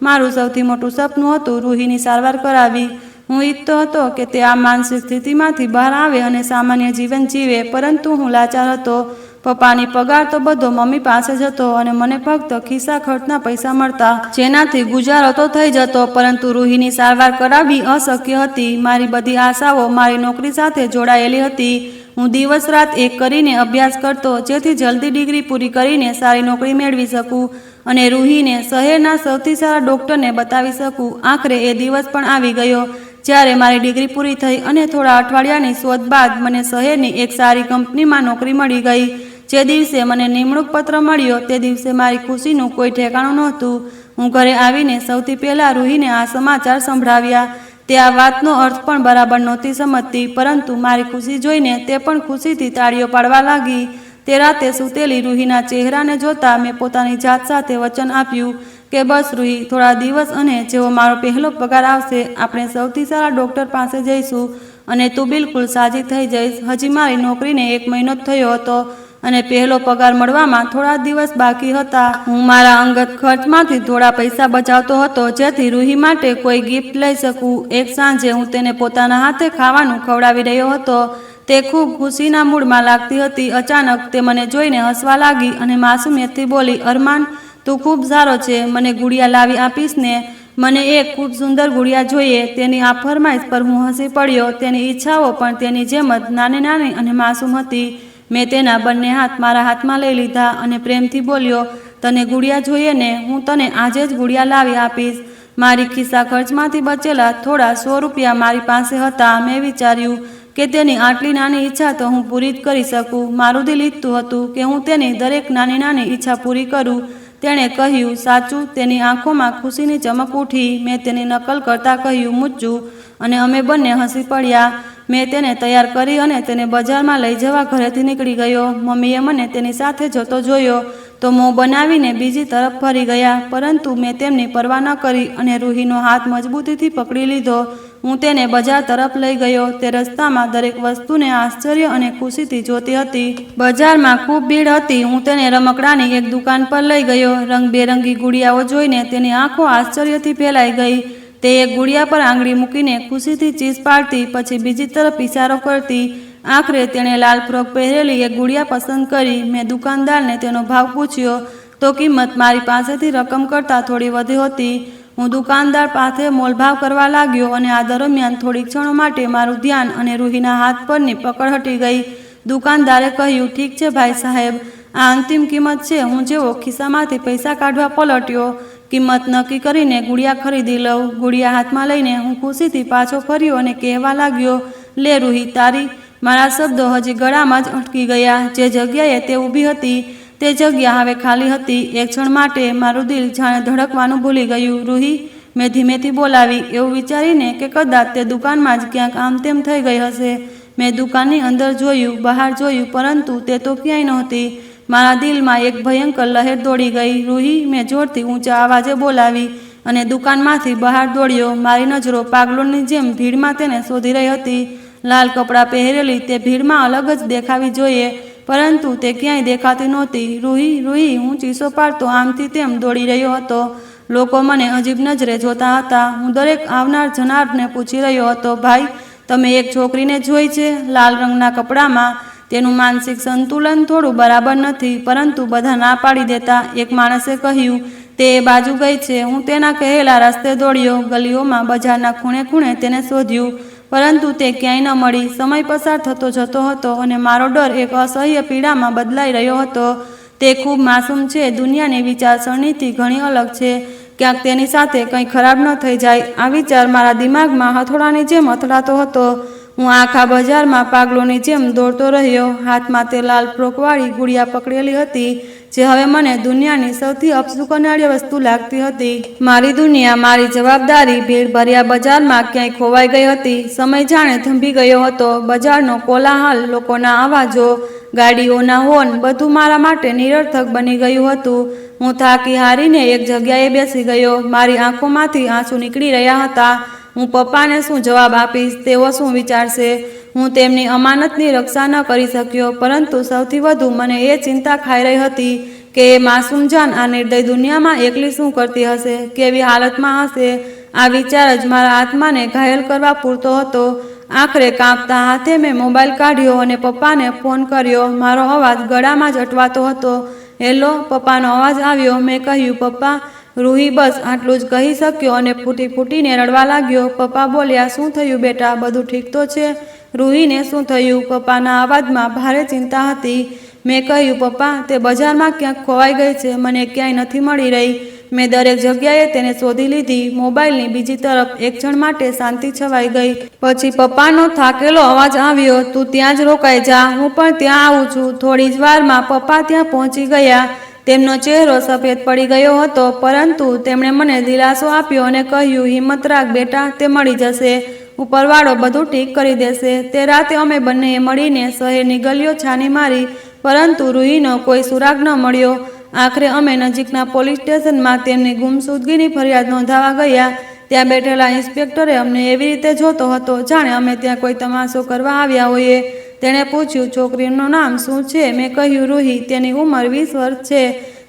મારું સૌથી મોટું સપનું હતું રૂહીની સારવાર કરાવી. હું ઈચ્છતો હતો કે તે આ માનસિક સ્થિતિમાંથી બહાર આવે અને સામાન્ય જીવન જીવે, પરંતુ હું લાચાર હતો. પપ્પાની પગાર તો બધો મમ્મી પાસે જ હતો અને મને ફક્ત ખિસ્સા ખર્ચના પૈસા મળતા, જેનાથી ગુજારો તો થઈ જતો, પરંતુ રૂહીની સારવાર કરાવવી અશક્ય હતી. મારી બધી આશાઓ મારી નોકરી સાથે જોડાયેલી હતી. હું દિવસ રાત એક કરીને અભ્યાસ કરતો, જેથી જલ્દી ડિગ્રી પૂરી કરીને સારી નોકરી મેળવી શકું અને રૂહીને શહેરના સૌથી સારા ડૉક્ટરને બતાવી શકું. આખરે એ દિવસ પણ આવી ગયો જ્યારે મારી ડિગ્રી પૂરી થઈ અને થોડા અઠવાડિયાની શોધ બાદ મને શહેરની એક સારી કંપનીમાં નોકરી મળી ગઈ. જે દિવસે મને નિમણૂક પત્ર મળ્યો તે દિવસે મારી ખુશીનું કોઈ ઠેકાણું નહોતું. હું ઘરે આવીને સૌથી પહેલાં રૂહીને આ સમાચાર સંભળાવ્યા. તે આ વાતનો અર્થ પણ બરાબર નહોતી સમજતી, પરંતુ મારી ખુશી જોઈને તે પણ ખુશીથી તાળીઓ પાડવા લાગી. તે રાતે સૂતેલી રૂહીના ચહેરાને જોતા મેં પોતાની જાત સાથે વચન આપ્યું કે બસ રૂહી, થોડા દિવસ અને જેવો મારો પહેલો પગાર આવશે આપણે સૌથી સારા ડૉક્ટર પાસે જઈશું અને તું બિલકુલ સાજી થઈ જઈશ. હજી મારી નોકરીને 1 મહિનો જ થયો હતો અને પહેલો પગાર મળવામાં થોડા દિવસ બાકી હતા. હું મારા અંગત ખર્ચમાંથી થોડા પૈસા બચાવતો હતો, જેથી રૂહી માટે કોઈ ગિફ્ટ લઈ શકું. એક સાંજે હું તેને પોતાના હાથે ખાવાનું ખવડાવી રહ્યો હતો. તે ખૂબ ખુશીના મૂડમાં લાગતી હતી. અચાનક તે મને જોઈને હસવા લાગી અને માસુમિયતથી બોલી, અરમાન, તું ખૂબ સારો છે. મને ગુડિયા લાવી આપીશ ને? મને એક ખૂબ સુંદર ગુડિયા જોઈએ. તેની આ ફરમાઈશ પર હું હસી પડ્યો. તેની ઈચ્છાઓ પણ તેની જેમ જ નાની નાની અને માસૂમ હતી. મેં તેના બંને હાથ મારા હાથમાં લઈ લીધા અને પ્રેમથી બોલ્યો, તને ગુડિયા જોઈએ ને? હું તને આજે જ ગુડિયા લાવી આપીશ. મારી ખિસ્સા ખર્ચમાંથી બચેલા થોડા 100 રૂપિયા મારી પાસે હતા. મેં વિચાર્યું કે તેની આટલી નાની ઈચ્છા તો હું પૂરી જ કરી શકું. મારું દિલ ઈચ્છતું હતું કે હું તેની દરેક નાની નાની ઈચ્છા પૂરી કરું. તેણે કહ્યું, સાચું? તેની આંખોમાં ખુશીની ચમક ઉઠી. મેં તેની નકલ કરતાં કહ્યું, મુચ્ચું. અને અમે બંને હસી પડ્યા. મેં તેને તૈયાર કરી અને તેને બજારમાં લઈ જવા ઘરેથી નીકળી ગયો. મમ્મીએ મને તેની સાથે જતો જોયો તો મોં બનાવીને બીજી તરફ ફરી ગયા, પરંતુ મેં તેમની પરવા ન કરી અને રૂહીનો હાથ મજબૂતીથી પકડી લીધો. હું તેને બજાર તરફ લઈ ગયો. તે રસ્તામાં દરેક વસ્તુને આશ્ચર્ય અને ખુશીથી જોતી હતી. બજારમાં ખૂબ ભીડ હતી. હું તેને રમકડાની એક દુકાન પર લઈ ગયો. રંગબેરંગી ગુડિયાઓ જોઈને તેની આંખો આશ્ચર્યથી ફેલાઈ ગઈ. તે એક ગુડિયા પર આંગળી મૂકીને ખુશીથી ચીસ પાડતી, પછી બીજી તરફ ઇશારો કરતી. આખરે તેણે લાલ ફ્રોક પહેરેલી એક ગુડિયા પસંદ કરી. મેં દુકાનદારને તેનો ભાવ પૂછ્યો તો કિંમત મારી પાસેથી રકમ કરતાં થોડી વધુ હતી. હું દુકાનદાર પાસે મોલભાવ કરવા લાગ્યો અને આ દરમિયાન થોડી ક્ષણો માટે મારું ધ્યાન અને રૂહીના હાથ પરની પકડ હટી ગઈ. દુકાનદારે કહ્યું, ઠીક છે ભાઈ સાહેબ, આ અંતિમ કિંમત છે. હું જેવો ખિસ્સામાંથી પૈસા કાઢવા પલટ્યો, કિંમત નક્કી કરીને ગુડિયા ખરીદી લઉં. ગુડિયા હાથમાં લઈને હું ખુશીથી પાછો ફર્યો અને કહેવા લાગ્યો, લે રૂહી તારી. મારા શબ્દો હજી ગળામાં જ અટકી ગયા. જે જગ્યાએ તે ઊભી હતી તે જગ્યા હવે ખાલી હતી. એક ક્ષણ માટે મારું દિલ જાણે ધડકવાનું ભૂલી ગયું. રૂહી, મેં ધીમેથી બોલાવી, એવું વિચારીને કે કદાચ તે દુકાનમાં જ ક્યાંક આમ તેમ થઈ ગઈ હશે. મેં દુકાનની અંદર જોયું, બહાર જોયું, પરંતુ તે તો ક્યાંય નહોતી. મારા દિલમાં એક ભયંકર લહેર દોડી ગઈ. રૂહી, મેં જોરથી ઊંચા અવાજે બોલાવી અને દુકાનમાંથી બહાર દોડ્યો. મારી નજરો પાગલોની જેમ ભીડમાં તેને શોધી રહી હતી. લાલ કપડાં પહેરેલી તે ભીડમાં અલગ જ દેખાવી જોઈએ, પરંતુ તે ક્યાંય દેખાતી નહોતી. રૂહી, રૂહી, હું ચીસો પાડતો આમથી તેમ દોડી રહ્યો હતો. લોકો મને અજીબ નજરે જોતા હતા. હું દરેક આવનાર જનારને પૂછી રહ્યો હતો, ભાઈ, તમે એક છોકરીને જોઈ છે લાલ રંગના કપડામાં? તેનું માનસિક સંતુલન થોડું બરાબર નથી, પરંતુ બધા ના પાડી દેતા. એક માણસે કહ્યું, તે એ બાજુ ગઈ છે. હું તેના કહેલા રસ્તે દોડ્યો. ગલીઓમાં, બજારના ખૂણે ખૂણે તેને શોધ્યું, પરંતુ તે ક્યાંય ન મળી. સમય પસાર થતો જતો હતો અને મારો ડર એક અસહ્ય પીડામાં બદલાઈ રહ્યો હતો. તે ખૂબ માસૂમ છે, દુનિયાની વિચારસરણીથી ઘણી અલગ છે. ક્યાંક તેની સાથે કંઈ ખરાબ ન થઈ જાય, આ વિચાર મારા દિમાગમાં હથોડાની જેમ અથડાતો હતો. હું આખા બજારમાં પાગલોની જેમ દોડતો રહ્યો. હાથમાં તે લાલ ફ્રોકવાળી ગુડિયા પકડેલી હતી, જે હવે મને દુનિયાની સૌથી અપશુકનીય વસ્તુ લાગતી હતી. મારી દુનિયા, મારી જવાબદારી ભીડ ભર્યા બજારમાં ક્યાંય ખોવાઈ ગઈ હતી. સમય જાણે થંભી ગયો હતો. બજારનો કોલાહલ, લોકોના અવાજો, ગાડીઓના હોર્ન, બધું મારા માટે નિરર્થક બની ગયું હતું. હું થાકી હારીને એક જગ્યાએ બેસી ગયો. મારી આંખોમાંથી આંસુ નીકળી રહ્યા હતા. હું પપ્પાને શું જવાબ આપીશ? તેઓ શું વિચારશે? હું તેમની અમાનતની રક્ષા ન કરી શક્યો, પરંતુ સૌથી વધુ મને એ ચિંતા ખાઈ રહી હતી કે એ માસૂમ જાન આ નિર્દય દુનિયામાં એકલી શું કરતી હશે, કેવી હાલતમાં હશે. આ વિચાર જ મારા આત્માને ઘાયલ કરવા પૂરતો હતો. આખરે કાંપતા હાથે મેં મોબાઈલ કાઢ્યો અને પપ્પાને ફોન કર્યો. મારો અવાજ ગળામાં જ અટવાતો હતો. હેલો, પપ્પાનો અવાજ આવ્યો. મેં કહ્યું, પપ્પા. રૂહી બસ આટલું જ કહી શક્યો અને ફૂટી ફૂટીને રડવા લાગ્યો. પપ્પા બોલ્યા, શું થયું બેટા, બધું ઠીક તો છે? રૂહીને શું થયું? પપ્પાના અવાજમાં ભારે ચિંતા હતી. મેં કહ્યું, પપ્પા, તે બજારમાં ક્યાંક ખોવાઈ ગઈ છે. મને ક્યાંય નથી મળી રહી. મેં દરેક જગ્યાએ તેને શોધી લીધી. મોબાઈલની બીજી તરફ એક ક્ષણ માટે શાંતિ છવાઈ ગઈ. પછી પપ્પાનો થાકેલો અવાજ આવ્યો, તું ત્યાં જ રોકાઈ જા, હું પણ ત્યાં આવું છું. થોડી જ વારમાં પપ્પા ત્યાં પહોંચી ગયા. તેમનો ચહેરો સફેદ પડી ગયો હતો, પરંતુ તેમણે મને દિલાસો આપ્યો અને કહ્યું, હિંમત રાખ બેટા, તે મળી જશે. ઉપરવાળો બધું ઠીક કરી દેશે. તે રાતે અમે બંનેએ મળીને શહેરની ગલીઓ છાની મારી, પરંતુ રૂહીનો કોઈ સુરાગ ન મળ્યો. આખરે અમે નજીકના પોલીસ સ્ટેશનમાં તેમની ગુમસુદગીની ફરિયાદ નોંધાવા ગયા. ત્યાં બેઠેલા ઇન્સ્પેક્ટરે અમને એવી રીતે જોતો હતો જાણે અમે ત્યાં કોઈ તમાશો કરવા આવ્યા હોઈએ. તેણે પૂછ્યું, છોકરીનું નામ શું છે? મેં કહ્યું, રૂહી. તેની ઉંમર 20 વર્ષ છે.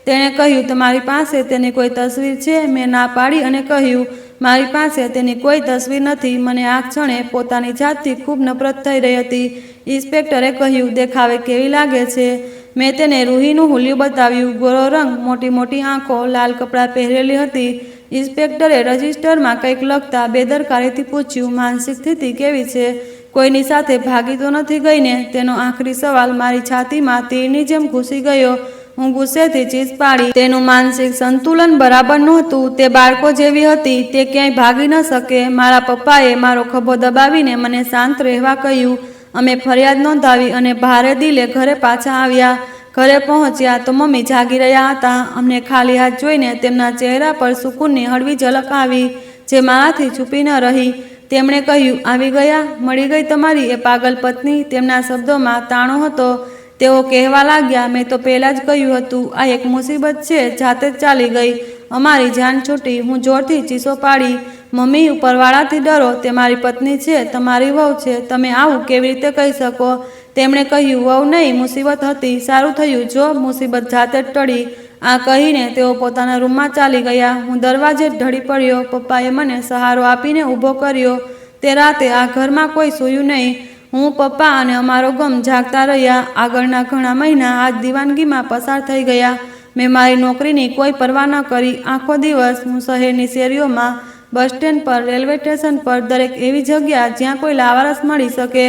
તેણે કહ્યું, તમારી પાસે તેની કોઈ તસવીર છે? મેં ના પાડી અને કહ્યું, મારી પાસે તેની કોઈ તસવીર નથી. મને આ ક્ષણે પોતાની જાતથી ખૂબ નફરત થઈ રહી હતી. ઇન્સ્પેક્ટરે કહ્યું, દેખાવે કેવી લાગે છે? મેં તેને રૂહીનું હુલિયું બતાવ્યું. ગોરો રંગ, મોટી મોટી આંખો, લાલ કપડાં પહેરેલી હતી. ઇન્સ્પેક્ટરે રજિસ્ટરમાં કંઈક લખતા બેદરકારીથી પૂછ્યું, માનસિક સ્થિતિ કેવી છે? કોઈની સાથે ભાગી તો નથી ગઈ ને? તેનો આખરી સવાલ મારી છાતીમાં તીરની જેમ ઘૂસી ગયો. હું ગુસ્સેથી ચીસ પાડી. તેનું માનસિક સંતુલન બરાબર નહોતું. તે બાળકો જેવી હતી. તે ક્યાંય ભાગી ન શકે. મારા પપ્પાએ મારો ખભો દબાવીને મને શાંત રહેવા કહ્યું. અમે ફરિયાદ નોંધાવી અને ભારે દિલે ઘરે પાછા આવ્યા. ઘરે પહોંચ્યા તો મમ્મી જાગી રહ્યા હતા. અમને ખાલી હાથ જોઈને તેમના ચહેરા પર સુકૂનની હળવી ઝલક આવી, જે મારાથી છુપી ન રહી. તેમણે કહ્યું, આવી ગયા, મળી ગઈ તમારી એ પાગલ પત્ની? તેમના શબ્દોમાં તાણો હતો. તેઓ કહેવા લાગ્યા, મેં તો પહેલાં જ કહ્યું હતું, આ એક મુસીબત છે, જાતે જ ચાલી ગઈ, અમારી જાન છૂટી. હું જોરથી ચીસો પાડી, મમ્મી, ઉપરવાળાથી ડરો, તે મારી પત્ની છે, તમારી વહુ છે, તમે આવું કેવી રીતે કહી શકો? તેમણે કહ્યું, વહુ નહીં, મુસીબત હતી. સારું થયું, જો મુસીબત જાતે જ ટળી. આ કહીને તેઓ પોતાના રૂમમાં ચાલી ગયા. હું દરવાજે જ ઢળી પડ્યો. પપ્પાએ મને સહારો આપીને ઊભો કર્યો. તે રાતે આ ઘરમાં કોઈ સૂયું નહીં. હું, પપ્પા અને અમારો ગમ જાગતા રહ્યા. આગળના ઘણા મહિના આ જ દીવાનગીમાં પસાર થઈ ગયા. મેં મારી નોકરીની કોઈ પરવા ન કરી. આખો દિવસ હું શહેરની શેરીઓમાં, બસ સ્ટેન્ડ પર, રેલવે સ્ટેશન પર, દરેક એવી જગ્યા જ્યાં કોઈ લાવારસ મળી શકે,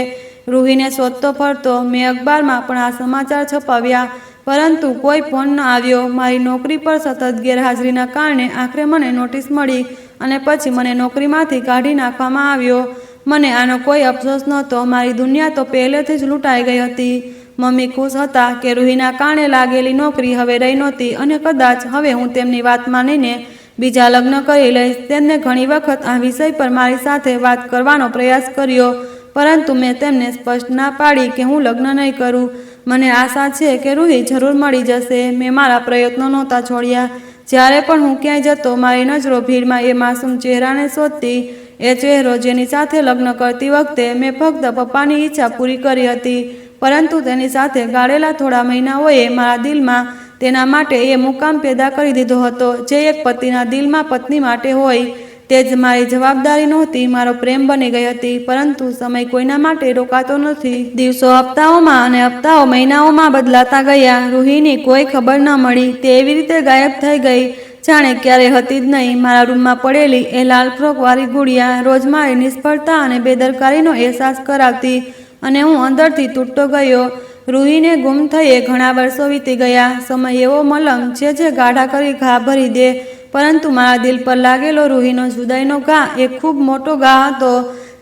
રૂહીને શોધતો ફરતો. મેં અખબારમાં પણ આ સમાચાર છપાવ્યા, પરંતુ કોઈ ફોન ન આવ્યો. મારી નોકરી પર સતત ગેરહાજરીના કારણે આખરે મને નોટિસ મળી અને પછી મને નોકરીમાંથી કાઢી નાખવામાં આવ્યો. મને આનો કોઈ અફસોસ નહોતો. મારી દુનિયા તો પહેલેથી જ લૂંટાઈ ગઈ હતી. મમ્મી ખુશ હતા કે રૂહીના કારણે લાગેલી નોકરી હવે રહી નહોતી અને કદાચ હવે હું તેમની વાત માનીને બીજા લગ્ન કરી લઈશ. તેમને ઘણી વખત આ વિષય પર મારી સાથે વાત કરવાનો પ્રયાસ કર્યો, પરંતુ મેં તેમને સ્પષ્ટ ના પાડી કે હું લગ્ન નહીં કરું. મને આશા છે કે રૂહી જરૂર મળી જશે. મેં મારા પ્રયત્નો નહોતા છોડ્યા. જ્યારે પણ હું ક્યાંય જતો, મારી નજરો ભીડમાં એ માસૂમ ચહેરાને શોધતી. એ ચહેરો જેની સાથે લગ્ન કરતી વખતે મેં ફક્ત પપ્પાની ઈચ્છા પૂરી કરી હતી, પરંતુ તેની સાથે ગાળેલા થોડા મહિનાઓએ મારા દિલમાં તેના માટે એ મુકામ પેદા કરી દીધો હતો જે એક પતિના દિલમાં પત્ની માટે હોય. તે જ મારી જવાબદારી નહોતી, મારો પ્રેમ બની ગઈ હતી. પરંતુ સમય કોઈના માટે રોકાતો નથી. દિવસો હપ્તાઓમાં અને હપ્તાઓ મહિનાઓમાં બદલાતા ગયા. રૂહીની કોઈ ખબર ન મળી. તે એવી રીતે ગાયબ થઈ ગઈ જાણે ક્યારે હતી જ નહીં. મારા રૂમમાં પડેલી એ લાલ ફ્રોકવાળી ગુડિયા રોજ મારી નિષ્ફળતા અને બેદરકારીનો અહેસાસ કરાવતી અને હું અંદરથી તૂટતો ગયો. રૂહીને ગુમ થઈએ ઘણા વર્ષો વીતી ગયા. સમય એવો મલમ છે જે ગાઢા કરી ઘા ભરી દે, પરંતુ મારા દિલ પર લાગેલો રૂહીનો જુદાઈનો ઘા એક ખૂબ મોટો ઘા હતો,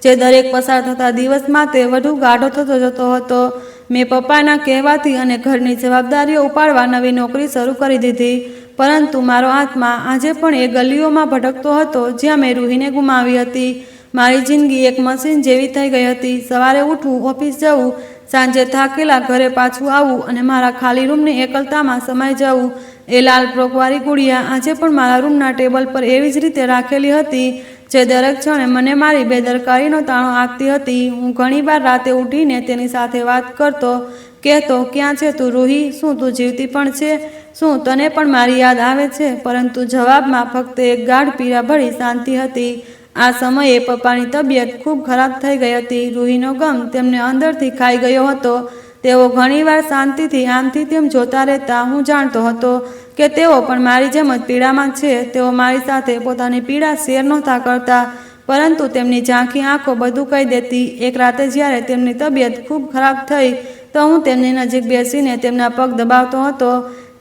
જે દરેક પસાર થતા દિવસમાં તે વધુ ગાઢો થતો જતો હતો. મેં પપ્પાના કહેવાથી અને ઘરની જવાબદારીઓ ઉપાડવા નવી નોકરી શરૂ કરી દીધી, પરંતુ મારો આત્મા આજે પણ એ ગલીઓમાં ભટકતો હતો જ્યાં મેં રૂહીને ગુમાવી હતી. મારી જિંદગી એક મશીન જેવી થઈ ગઈ હતી. સવારે ઉઠવું, ઓફિસ જવું, સાંજે થાકેલા ઘરે પાછું આવવું અને મારા ખાલી રૂમની એકલતામાં સમાઈ જવું. એ લાલ ફ્રોકવાળી ગુડિયા આજે પણ મારા રૂમના ટેબલ પર એવી જ રીતે રાખેલી હતી, જે દરેક ક્ષણે મને મારી બેદરકારીનો તાણો આપતી હતી. હું ઘણીવાર રાતે ઉઠીને તેની સાથે વાત કરતો, કહેતો, ક્યાં છે તું રૂહી? શું તું જીવતી પણ છે? શું તને પણ મારી યાદ આવે છે? પરંતુ જવાબમાં ફક્ત એક ગાઢ પીડાભરી શાંતિ હતી. આ સમયે પપ્પાની તબિયત ખૂબ ખરાબ થઈ ગઈ હતી. રૂહીનો ગમ તેમને અંદરથી ખાઈ ગયો હતો. તેઓ ઘણીવાર શાંતિથી આમથી તેમ જોતા રહેતા. હું જાણતો હતો કે તેઓ પણ મારી જેમ જ પીડામાં છે. તેઓ મારી સાથે પોતાની પીડા શેર નહોતા કરતા, પરંતુ તેમની ઝાંખી આંખો બધું કહી દેતી. એક રાતે જ્યારે તેમની તબિયત ખૂબ ખરાબ થઈ, તો હું તેમની નજીક બેસીને તેમના પગ દબાવતો હતો.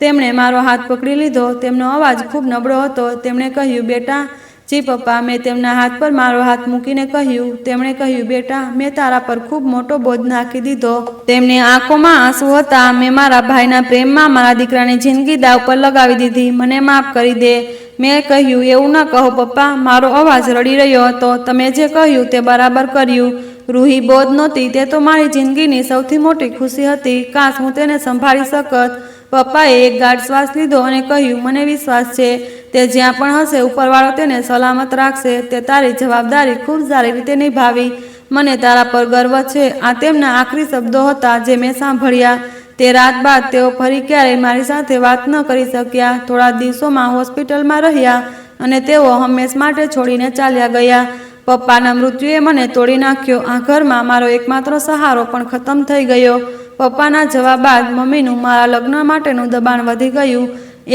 તેમણે મારો હાથ પકડી લીધો. તેમનો અવાજ ખૂબ નબળો હતો. તેમણે કહ્યું, બેટા. જી પપ્પા. મેં તેમના હાથ પર મારો હાથ મૂકીને કહ્યું. તેમણે કહ્યું, બેટા, મેં તારા પર ખૂબ મોટો બોજ નાખી દીધો. તેમની આંખોમાં આંસુ હતા. મેં મારા ભાઈના પ્રેમમાં મારા દીકરાની જિંદગી દાવ પર લગાવી દીધી. મને માફ કરી દે. મેં કહ્યું, એવું ન કહો પપ્પા. મારો અવાજ રડી રહ્યો હતો. તમે જે કહ્યું તે બરાબર કર્યું. રૂહી બોજ નહોતી, તે તો મારી જિંદગીની સૌથી મોટી ખુશી હતી. કાશ હું તેને સંભાળી શકત. પપ્પાએ એક ગાઢ શ્વાસ લીધો અને કહ્યું, મને વિશ્વાસ છે તે જ્યાં પણ હશે, ઉપરવાળો તેને સલામત રાખશે. તે તારી જવાબદારી ખૂબ સારી રીતે નિભાવી. મને તારા પર ગર્વ છે. આ તેમના આખરી શબ્દો હતા જે મેં સાંભળ્યા. તે રાત બાદ તેઓ ફરી ક્યારેય મારી સાથે વાત ન કરી શક્યા. થોડા દિવસોમાં હોસ્પિટલમાં રહ્યા અને તેઓ હંમેશ માટે છોડીને ચાલ્યા ગયા. પપ્પાના મૃત્યુએ મને તોડી નાખ્યો. આ ઘરમાં મારો એકમાત્ર સહારો પણ ખતમ થઈ ગયો. પપ્પાના જવાબ બાદ મમ્મીનું મારા લગ્ન માટેનું દબાણ વધી ગયું.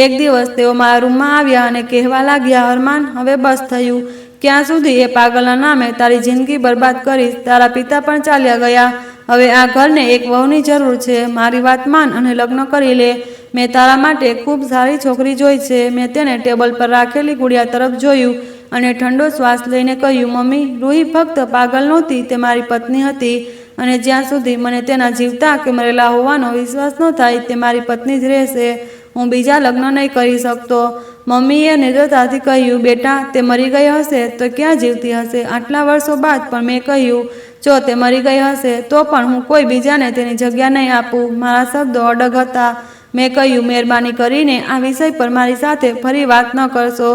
એક દિવસ તેઓ મારા રૂમમાં આવ્યા અને કહેવા લાગ્યા, અરમાન, હવે બસ થયું. ક્યાં સુધી એ પાગલના નામે તારી જિંદગી બરબાદ કરીશ? તારા પિતા પણ ચાલ્યા ગયા. હવે આ ઘરને એક વહુની જરૂર છે. મારી વાત માન અને લગ્ન કરી લે. મેં તારા માટે ખૂબ સારી છોકરી જોઈ છે. મેં તેને ટેબલ પર રાખેલી ગુડિયા તરફ જોયું અને ઠંડો શ્વાસ લઈને કહ્યું, મમ્મી, રૂહી ફક્ત પાગલ નહોતી, તે મારી પત્ની હતી. અને જ્યાં સુધી મને તેના જીવતા કે મરેલા હોવાનો વિશ્વાસ ન થાય, તે મારી પત્ની જ રહેશે. હું બીજા લગ્ન નહીં કરી શકતો. મમ્મીએ નિર્દયતાથી કહ્યું, બેટા, તે મરી ગઈ હશે તો ક્યાં જીવતી હશે? આટલા વર્ષો બાદ પણ મેં કહ્યું, જો તે મરી ગઈ હશે તો પણ હું કોઈ બીજાને તેની જગ્યા નહીં આપું. મારા શબ્દો અડગ હતા. મેં કહ્યું, મહેરબાની કરીને આ વિષય પર મારી સાથે ફરી વાત ન કરશો.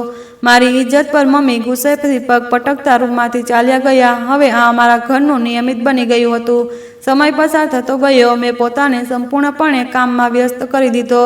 મારી ઇજ્જત પર મમ્મી ગુસ્સેથી પગ પટકતા રૂમમાંથી ચાલ્યા ગયા. હવે આ અમારા ઘરનું નિયમિત બની ગયું હતું. સમય પસાર થતો ગયો. મેં પોતાને સંપૂર્ણપણે કામમાં વ્યસ્ત કરી દીધો.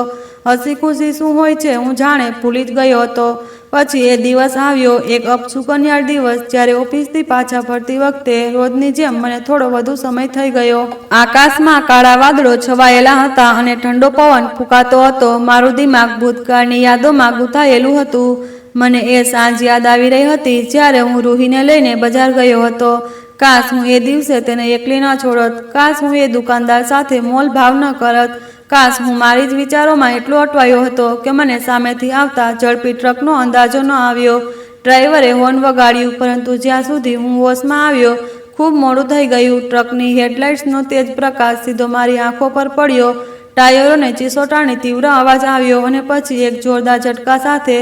હસી ખુશી શું હોય છે હું જાણે ભૂલી જ ગયો હતો. પછી એ દિવસ આવ્યો, એક અપશુકનિયાળ દિવસ, જ્યારે ઓફિસથી પાછા ફરતી વખતે રોજની જેમ મને થોડો વધુ સમય થઈ ગયો. આકાશમાં કાળા વાદળો છવાયેલા હતા અને ઠંડો પવન ફૂંકાતો હતો. મારું દિમાગ ભૂતકાળની યાદોમાં ગૂંથાયેલું હતું. મને એ સાંજ યાદ આવી રહી હતી જ્યારે હું રૂહીને લઈને બજાર ગયો હતો. કાશ હું એ દિવસે તેને એકલી ન છોડત. કાશ હું એ દુકાનદાર સાથે મોલ ભાવ ન કરત. કાશ હું મારી જ વિચારોમાં એટલો અટવાયો હતો કે મને સામેથી આવતા ઝડપી ટ્રકનો અંદાજો ન આવ્યો. ડ્રાઈવરે હોર્ન વગાડ્યું, પરંતુ જ્યાં સુધી હું હોશમાં આવ્યો ખૂબ મોડું થઈ ગયું. ટ્રકની હેડલાઇટ્સનો તેજ પ્રકાશ સીધો મારી આંખો પર પડ્યો. ટાયરોને ચીસોટાની તીવ્ર અવાજ આવ્યો અને પછી એક જોરદાર ઝટકા સાથે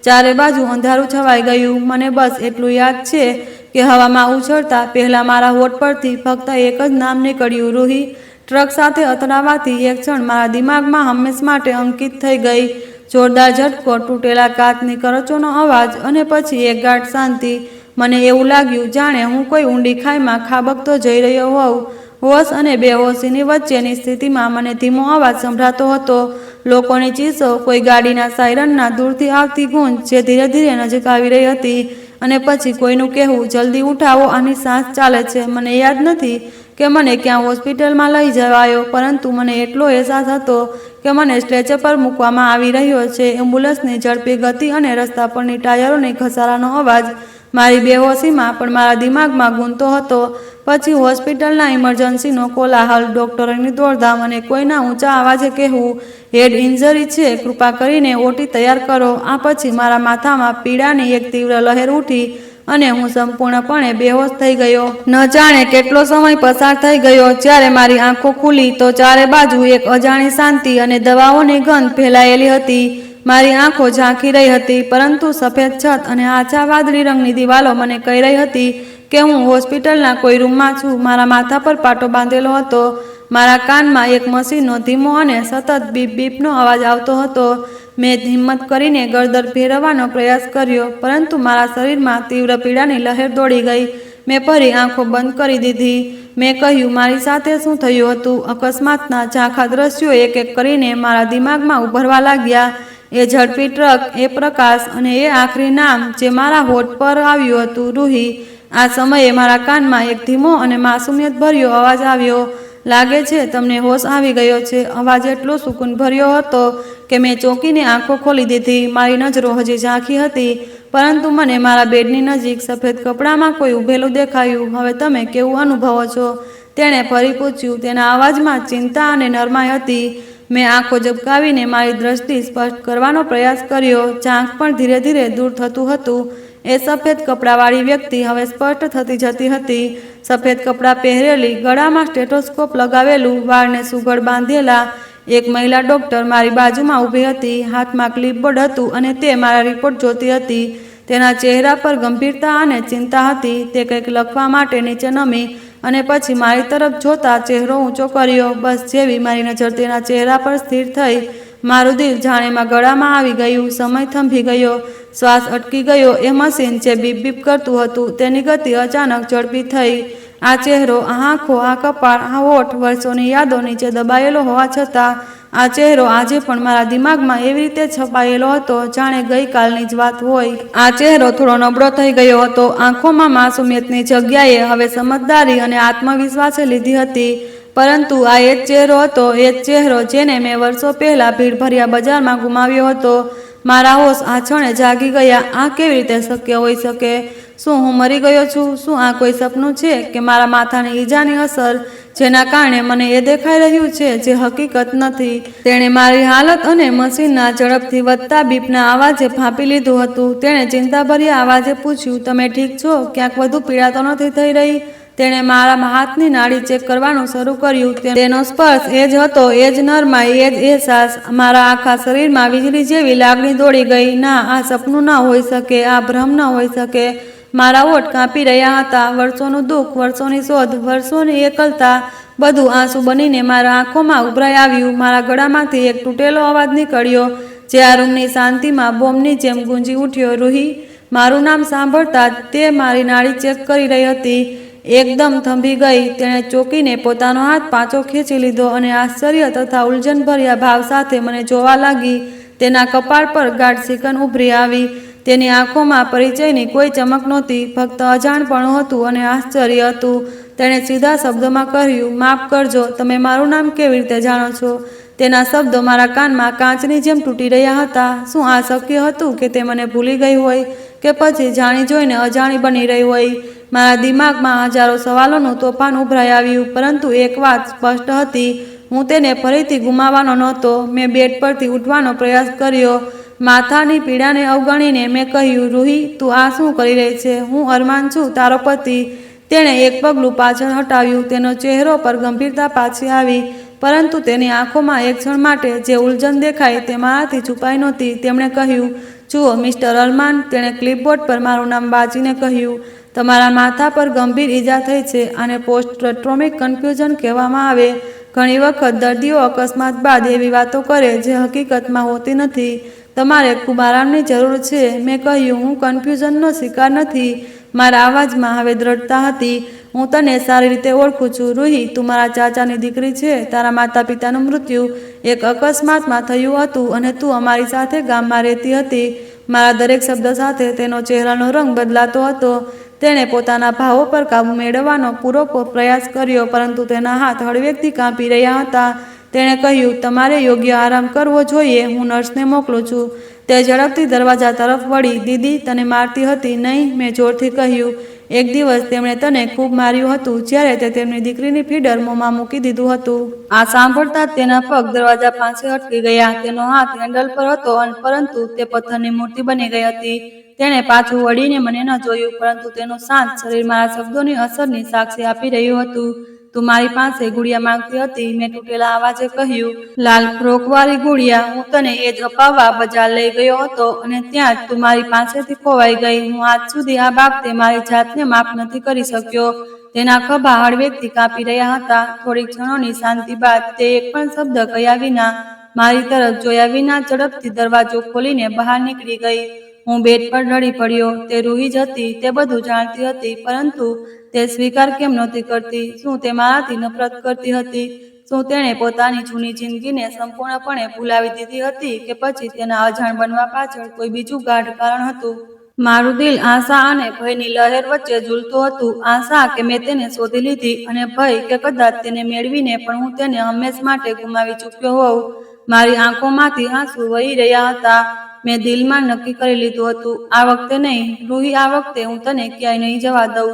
ચારે બાજુ અંધારું છવાઈ ગયું. મને બસ એટલું યાદ છે કે હવામાં ઉછળતા પહેલા મારા હોઠ પરથી ફક્ત એક જ નામ નીકળ્યું, રૂહી. ટ્રક સાથે અથડાવાથી એક ક્ષણ મારા દિમાગમાં હંમેશ માટે અંકિત થઈ ગઈ. જોરદાર ઝટકો, તૂટેલા કાચની કરચોનો અવાજ અને પછી એક ગાઢ શાંતિ. મને એવું લાગ્યું જાણે હું કોઈ ઊંડી ખાઈમાં ખાબકતો જઈ રહ્યો હોઉં. હોશ અને બેહોશીની વચ્ચેની સ્થિતિમાં મને ધીમો અવાજ સંભળાતો હતો. લોકોની ચીસો, કોઈ ગાડીના સાયરનના દૂરથી આવતી ગૂંજ જે ધીરે ધીરે નજીક આવી રહી હતી. અને પછી કોઈનું કહેવું, જલ્દી ઉઠાવો, આની સાસ ચાલે છે. મને યાદ નથી કે મને ક્યાં હોસ્પિટલમાં લઈ જવાયો, પરંતુ મને એટલો અહેસાસ હતો કે મને સ્ટ્રેચર પર મૂકવામાં આવી રહ્યો છે. એમ્બ્યુલન્સની ઝડપી ગતિ અને રસ્તા પરની ટાયરોની ઘસારાનો અવાજ મારી બેહોશીમાં પણ મારા દિમાગમાં ગૂંજતો હતો. પછી હોસ્પિટલના ઇમરજન્સીનો કોલાહલ, ડૉક્ટરોની દોડધામ અને કોઈના ઊંચા અવાજે કહેવું, હેડ ઇન્જરી છે, કૃપા કરીને ઓટી તૈયાર કરો. આ પછી મારા માથામાં પીડાની એક તીવ્ર લહેર ઉઠી અને હું સંપૂર્ણપણે બેહોશ થઈ ગયો. ન જાણે કેટલો સમય પસાર થઈ ગયો. જ્યારે મારી આંખો ખુલી તો ચારે બાજુ એક અજાણી શાંતિ અને દવાઓની ગંધ ફેલાયેલી હતી. મારી આંખો ઝાંખી રહી હતી, પરંતુ સફેદ છત અને આછા વાદળી રંગની દિવાલો મને કહી રહી હતી કે હું હોસ્પિટલના કોઈ રૂમમાં છું. મારા માથા પર પાટો બાંધેલો હતો. મારા કાનમાં એક મશીનનો ધીમો અને સતત બીપ બીપનો અવાજ આવતો હતો. મેં હિંમત કરીને ગરદન ફેરવવાનો પ્રયાસ કર્યો, પરંતુ મારા શરીરમાં તીવ્ર પીડાની લહેર દોડી ગઈ. મેં ફરી આંખો બંધ કરી દીધી. મેં કહ્યું, મારી સાથે શું થયું હતું? અકસ્માતના ઝાંખા દ્રશ્યો એક એક કરીને મારા દિમાગમાં ઉભરવા લાગ્યા. એ ઝડપી ટ્રક, એ પ્રકાશ અને એ આખરી નામ જે મારા હોઠ પર આવ્યું હતું, રૂહી. આ સમયે મારા કાનમાં એક ધીમો અને માસુમિયત ભર્યો અવાજ આવ્યો. લાગે છે તમને હોશ આવી ગયો છે. અવાજ એટલો સુકૂન ભર્યો હતો કે મેં ચોંકીને આંખો ખોલી દીધી. મારી નજરો હજી ઝાંખી હતી, પરંતુ મને મારા બેડની નજીક સફેદ કપડામાં કોઈ ઊભેલું દેખાયું. હવે તમે કેવું અનુભવો છો? તેણે ફરી પૂછ્યું. તેના અવાજમાં ચિંતા અને નરમાઈ હતી. મેં આંખો ઝબકાવીને મારી દ્રષ્ટિ સ્પષ્ટ કરવાનો પ્રયાસ કર્યો. ચાંખ પણ ધીરે ધીરે દૂર થતું હતું. એ સફેદ કપડાવાળી વ્યક્તિ હવે સ્પષ્ટ થતી જતી હતી. સફેદ કપડાં પહેરેલી, ગળામાં સ્ટેથોસ્કોપ લગાવેલું, વાળને સુઘડ બાંધેલા એક મહિલા ડૉક્ટર મારી બાજુમાં ઊભી હતી. હાથમાં ક્લિપબોર્ડ હતું અને તે મારા રિપોર્ટ જોતી હતી. તેના ચહેરા પર ગંભીરતા અને ચિંતા હતી. તે કંઈક લખવા માટે નીચે નમી અને પછી મારી તરફ જોતા ચહેરો ઊંચો કર્યો. બસ જેવી મારી નજર તેના ચહેરા પર સ્થિર થઈ, મારું દિલ જાણેમાં ગળામાં આવી ગયું. સમય થંભી ગયો, શ્વાસ અટકી ગયો. એ મશીન જે બીપ બીપ કરતું હતું તેની ગતિ અચાનક ઝડપી થઈ. આ ચહેરો, આ આંખો, આ કપાળ, આ હોઠ, વર્ષોની યાદો નીચે દબાયેલો હોવા છતાં આ ચહેરો આજે પણ મારા દિમાગમાં એવી રીતે છપાયેલો હતો જાણે ગઈકાલની જ વાત હોય. આ ચહેરો થોડો નબળો થઈ ગયો હતો. આંખોમાં માસુમિયતની જગ્યાએ હવે સમજદારી અને આત્મવિશ્વાસે લીધી હતી. પરંતુ આ એ જ ચહેરો હતો, એ જ ચહેરો જેને મેં વર્ષો પહેલાં ભીડભર્યા બજારમાં ગુમાવ્યો હતો. મારા હોશ આ ક્ષણે જાગી ગયા. આ કેવી રીતે શક્ય હોઈ શકે? શું હું મરી ગયો છું? શું આ કોઈ સપનું છે કે મારા માથાની ઈજાની અસર, જેના કારણે મને એ દેખાઈ રહ્યું છે જે હકીકત નથી? તેણે મારી હાલત અને મશીનના ઝડપથી વધતા બીપના અવાજે ભાંપી લીધું હતું. તેણે ચિંતાભર્યા અવાજે પૂછ્યું, તમે ઠીક છો? ક્યાંક વધુ પીડા તો નથી થઈ રહી? તેણે મારા હાથની નાડી ચેક કરવાનું શરૂ કર્યું. તેનો સ્પર્શ એ જ હતો, એ જ નરમાઈ, એ જ અહેસાસ. મારા આખા શરીરમાં વીજળી જેવી લાગણી દોડી ગઈ. ના, આ સપનું ન હોઈ શકે, આ ભ્રમ ન હોઈ શકે. મારા હોઠ કાંપી રહ્યા હતા. વર્ષોનું દુઃખ, વર્ષોની શોધ, વર્ષોની એકલતા, બધું આંસુ બનીને મારા આંખોમાં ઉભરાઈ આવ્યું. મારા ગળામાંથી એક તૂટેલો અવાજ નીકળ્યો, જે આ રૂમની શાંતિમાં બોમ્બની જેમ ગુંજી ઉઠ્યો. રૂહી! મારું નામ સાંભળતા જ તે મારી નાડી ચેક કરી રહી હતી. એકદમ થંભી ગઈ. તેણે ચોંકીને પોતાનો હાથ પાછો ખેંચી લીધો અને આશ્ચર્ય તથા ઉલઝનભર્યા ભાવ સાથે મને જોવા લાગી. તેના કપાળ પર ગાઢ સિકન ઉભરી આવી. તેની આંખોમાં પરિચયની કોઈ ચમક નહોતી, ફક્ત અજાણપણું હતું અને આશ્ચર્ય હતું. તેણે સીધા શબ્દોમાં કહ્યું, માફ કરજો, તમે મારું નામ કેવી રીતે જાણો છો? તેના શબ્દો મારા કાનમાં કાચની જેમ તૂટી રહ્યા હતા. શું આ શક્ય હતું કે તે મને ભૂલી ગઈ હોય, કે પછી જાણી જોઈને અજાણી બની રહી હોય? મારા દિમાગમાં હજારો સવાલોનું તોફાન ઉભરાઈ આવ્યું, પરંતુ એક વાત સ્પષ્ટ હતી, હું તેને ફરીથી ગુમાવવાનો નહોતો. મેં બેડ પરથી ઉઠવાનો પ્રયાસ કર્યો. માથાની પીડાને અવગણીને મેં કહ્યું, રૂહી, તું આ શું કરી રહી છે? હું અરમાન છું, તારો પતિ. તેણે એક પગલું પાછળ હટાવ્યું. તેનો ચહેરો પર ગંભીરતા પાછી આવી, પરંતુ તેની આંખોમાં એક ક્ષણ માટે જે ઉલઝન દેખાઈ તે મારાથી છુપાઈ નહોતી. તેમણે કહ્યું, જુઓ મિસ્ટર અરમાન, તેણે ક્લિપબોર્ડ પર મારું નામ વાંચીને કહ્યું, તમારા માથા પર ગંભીર ઈજા થઈ છે. આને પોસ્ટ ટ્રોમેટિક કન્ફ્યુઝન કહેવામાં આવે. ઘણી વખત દર્દીઓ અકસ્માત બાદ એવી વાતો કરે જે હકીકતમાં હોતી નથી. તમારે ખૂબ આરામની જરૂર છે. મેં કહ્યું, હું કન્ફ્યુઝનનો શિકાર નથી. મારા અવાજમાં હવે દ્રઢતા હતી. હું તને સારી રીતે ઓળખું છું, રૂહી. તું મારા ચાચાની દીકરી છે. તારા માતા પિતાનું મૃત્યુ એક અકસ્માતમાં થયું હતું અને તું અમારી સાથે ગામમાં રહેતી હતી. મારા દરેક શબ્દ સાથે તેનો ચહેરાનો રંગ બદલાતો હતો. તેણે પોતાના ભાવો પર કાબૂ મેળવવાનો પૂરો પ્રયાસ કર્યો, પરંતુ તેના હાથ હળવેકથી કાંપી રહ્યા હતા. તેણે કહ્યું, તમારે યોગ્ય આરામ કરવો જોઈએ. હું નર્સને મોકલું છું. તે ઝડપથી દરવાજા તરફ વળી. દીદી તને મારતી હતી, નહીં? મેં જોરથી કહ્યું. એક દિવસ તેમણે તને ખૂબ માર્યું હતું, જ્યારે તે તેમની દીકરીની ફીડર મોંમાં મૂકી દીધું હતું. આ સાંભળતા જ તેના પગ દરવાજા પાસે અટકી ગયા. તેનો હાથ હેન્ડલ પર હતો, પરંતુ તે પથ્થરની મૂર્તિ બની ગઈ હતી. તેણે પાછું વળીને મને ન જોયું, પરંતુ તેનું શાંત શરીર મારા શબ્દોની અસરની સાક્ષી આપી રહ્યું હતું. તું મારી પાસે ગુડિયા માંગતી હતી, મેં તૂટેલા અવાજે કહ્યું. લાલ ફ્રોકવાળી ગુડિયા. હું તને એ જ અપાવવા બજાર લઈ ગયો હતો અને ત્યાં જ તું મારી પાસેથી ખોવાઈ ગઈ. હું આજ સુધી આ બાબતે મારી જાતને માફ નથી કરી શક્યો. તેના ખભા હળવેકથી કાપી રહ્યા હતા. થોડીક ક્ષણોની શાંતિ બાદ તે એક પણ શબ્દ કહ્યા વિના, મારી તરફ જોયા વિના ઝડપથી દરવાજો ખોલીને બહાર નીકળી ગઈ. હું બેડ પર ઢળી પડ્યો. તે રૂહી જ હતી, તે બધું જાણતી હતી, પરંતુ તે સ્વીકાર કેમ નહોતી કરતી? શું તે મારાથી નફરત કરતી હતી? શું તેણે પોતાની જૂની જિંદગીને સંપૂર્ણપણે ભૂલાવી દીધી હતી, કે પછી તેના અજાણ બનવા પાછળ કોઈ બીજું ગાઢ કારણ હતું? મારું દિલ આશા અને ભયની લહેર વચ્ચે ઝૂલતું હતું. આશા કે મેં તેને શોધી લીધી, અને ભય કે કદાચ તેને મેળવીને પણ હું તેને હંમેશ માટે ગુમાવી ચૂક્યો હોઉં. મારી આંખોમાંથી આંસુ વહી રહ્યા હતા. મેં દિલમાં નક્કી કરી લીધું હતું, આ વખતે નહીં, રૂહી, આ વખતે હું તને ક્યાંય નહીં જવા દઉં.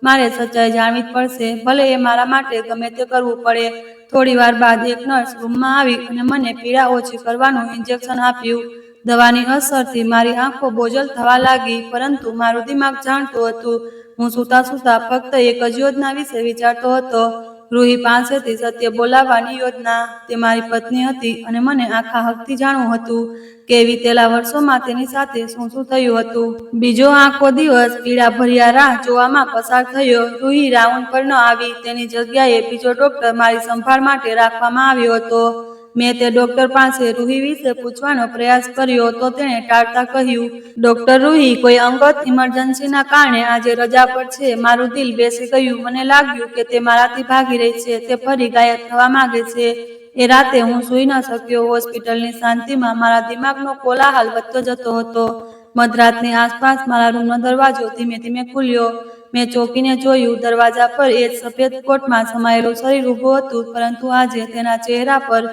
મારે સચ્ચાઈ જાણવી જ પડશે, ભલે એ મારા માટે ગમે તે કરવું પડે. થોડી વાર બાદ એક નર્સ રૂમમાં આવી અને મને પીડા ઓછી કરવાનું ઇન્જેક્શન આપ્યું. દવાની અસરથી મારી આંખો બોજલ થવા લાગી, પરંતુ મારું દિમાગ જાણતું હતું. હું સૂતા સૂતા ફક્ત એક જ યોજના વિશે વિચારતો હતો, રૂહી પાસેથી સત્ય બોલાવવાની યોજના. તે મારી પત્ની હતી અને મને આખા હકથી જાણવું હતું કે વીતેલા વર્ષોમાં તેની સાથે શું શું થયું હતું. બીજો આખો દિવસ પીડાભર્યા રાહ જોવામાં પસાર થયો. રૂહી રાઉન્ડ પર ન આવી. તેની જગ્યાએ બીજો ડોક્ટર મારી સંભાળ માટે રાખવામાં આવ્યો હતો. મેં તે ડોક્ટર પાસે રૂહી વિશે પૂછવાનો પ્રયાસ કર્યો તો તેણે ટાળતા કહ્યું, ડોક્ટર રૂહી કોઈ અંગત ઇમરજન્સીના કારણે આજે રજા પર છે. મારું દિલ બેસી ગયું. મને લાગ્યું કે તે મારાથી ભાગી રહી છે. તે ફરી ગાયબ થવા માંગે છે. એ રાતે હું સૂઈ ન શક્યો. હોસ્પિટલની શાંતિમાં મારા દિમાગનો કોલાહલ વધતો જતો હતો. મધરાતની આસપાસ મારા રૂમનો દરવાજો ધીમે ધીમે ખુલ્યો. મેં ચોંકીને જોયું. દરવાજા પર એ જ સફેદ કોટમાં સમાયેલું શરીર ઊભું હતું, પરંતુ આજે તેના ચહેરા પર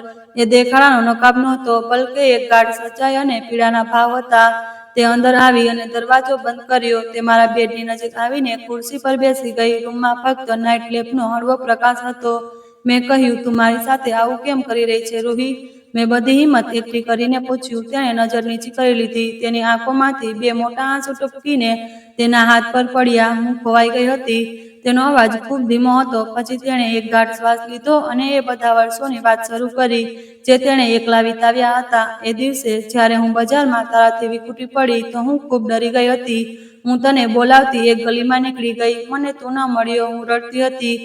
એ દેખાડાનો નકાબ નહોતો, બલકે એક ગાઢ સચ્ચાઈ અને પીડાના ભાવ હતા. તે અંદર આવી અને દરવાજો બંધ કર્યો. તે મારા બેડની નજીક આવીને ખુરશી પર બેસી ગઈ. રૂમમાં ફક્ત નાઇટ લેમ્પનો હળવો પ્રકાશ હતો. મેં કહ્યું, તું મારી સાથે આવું કેમ કરી રહી છે, રૂહી? મેં બધી હિંમત એકઠી કરીને પૂછ્યું. તેણે નજર નીચી કરી લીધી. તેની આંખોમાંથી બે મોટા આંસુ ટપકીને તેના હાથ પર પડ્યા. હું ખોવાઈ ગઈ હતી. તેનો અવાજ ખૂબ ધીમો હતો. પછી તેણે એક ગાઢ શ્વાસ લીધો અને એ બધા વર્ષોની વાત શરૂ કરી જે તેણે એકલા વિતાવ્યા હતા. એ દિવસે જ્યારે હું બજારમાં તારાથી વિખૂટી પડી તો હું ખૂબ ડરી ગઈ હતી. હું તને બોલાવતી એક ગલીમાં નીકળી ગઈ. મને તું ન મળ્યો. હું રડતી હતી.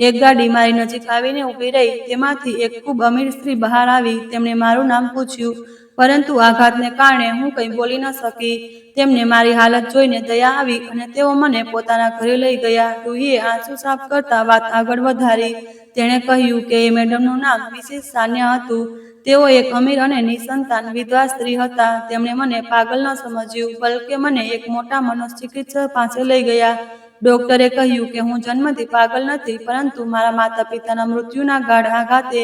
એક ગાડી મારી નજીક આવીને ઊભી રહી. તેમાંથી એક ખૂબ અમીર સ્ત્રી બહાર આવી. તેમણે મારું નામ પૂછ્યું, પરંતુ આઘાતને કારણે હું કંઈ બોલી ન શકી. તેમને મારી હાલત જોઈને દયા આવી અને તેઓ મને પોતાના ઘરે લઈ ગયા. રૂહીએ આંસુ સાફ કરતા વાત આગળ વધારી. તેણે કહ્યું કે એ મેડમનું નામ મિસિસ સાન્યા હતું. તેઓ એક અમીર અને નિસંતાન વિધવા સ્ત્રી હતા. તેમણે મને પાગલ ન સમજ્યું, બલકે મને એક મોટા મનોચિકિત્સક પાસે લઈ ગયા. ડોક્ટરે કહ્યું કે હું જન્મથી પાગલ નથી, પરંતુ મારા માતા પિતાના મૃત્યુના ગાઢ આઘાતે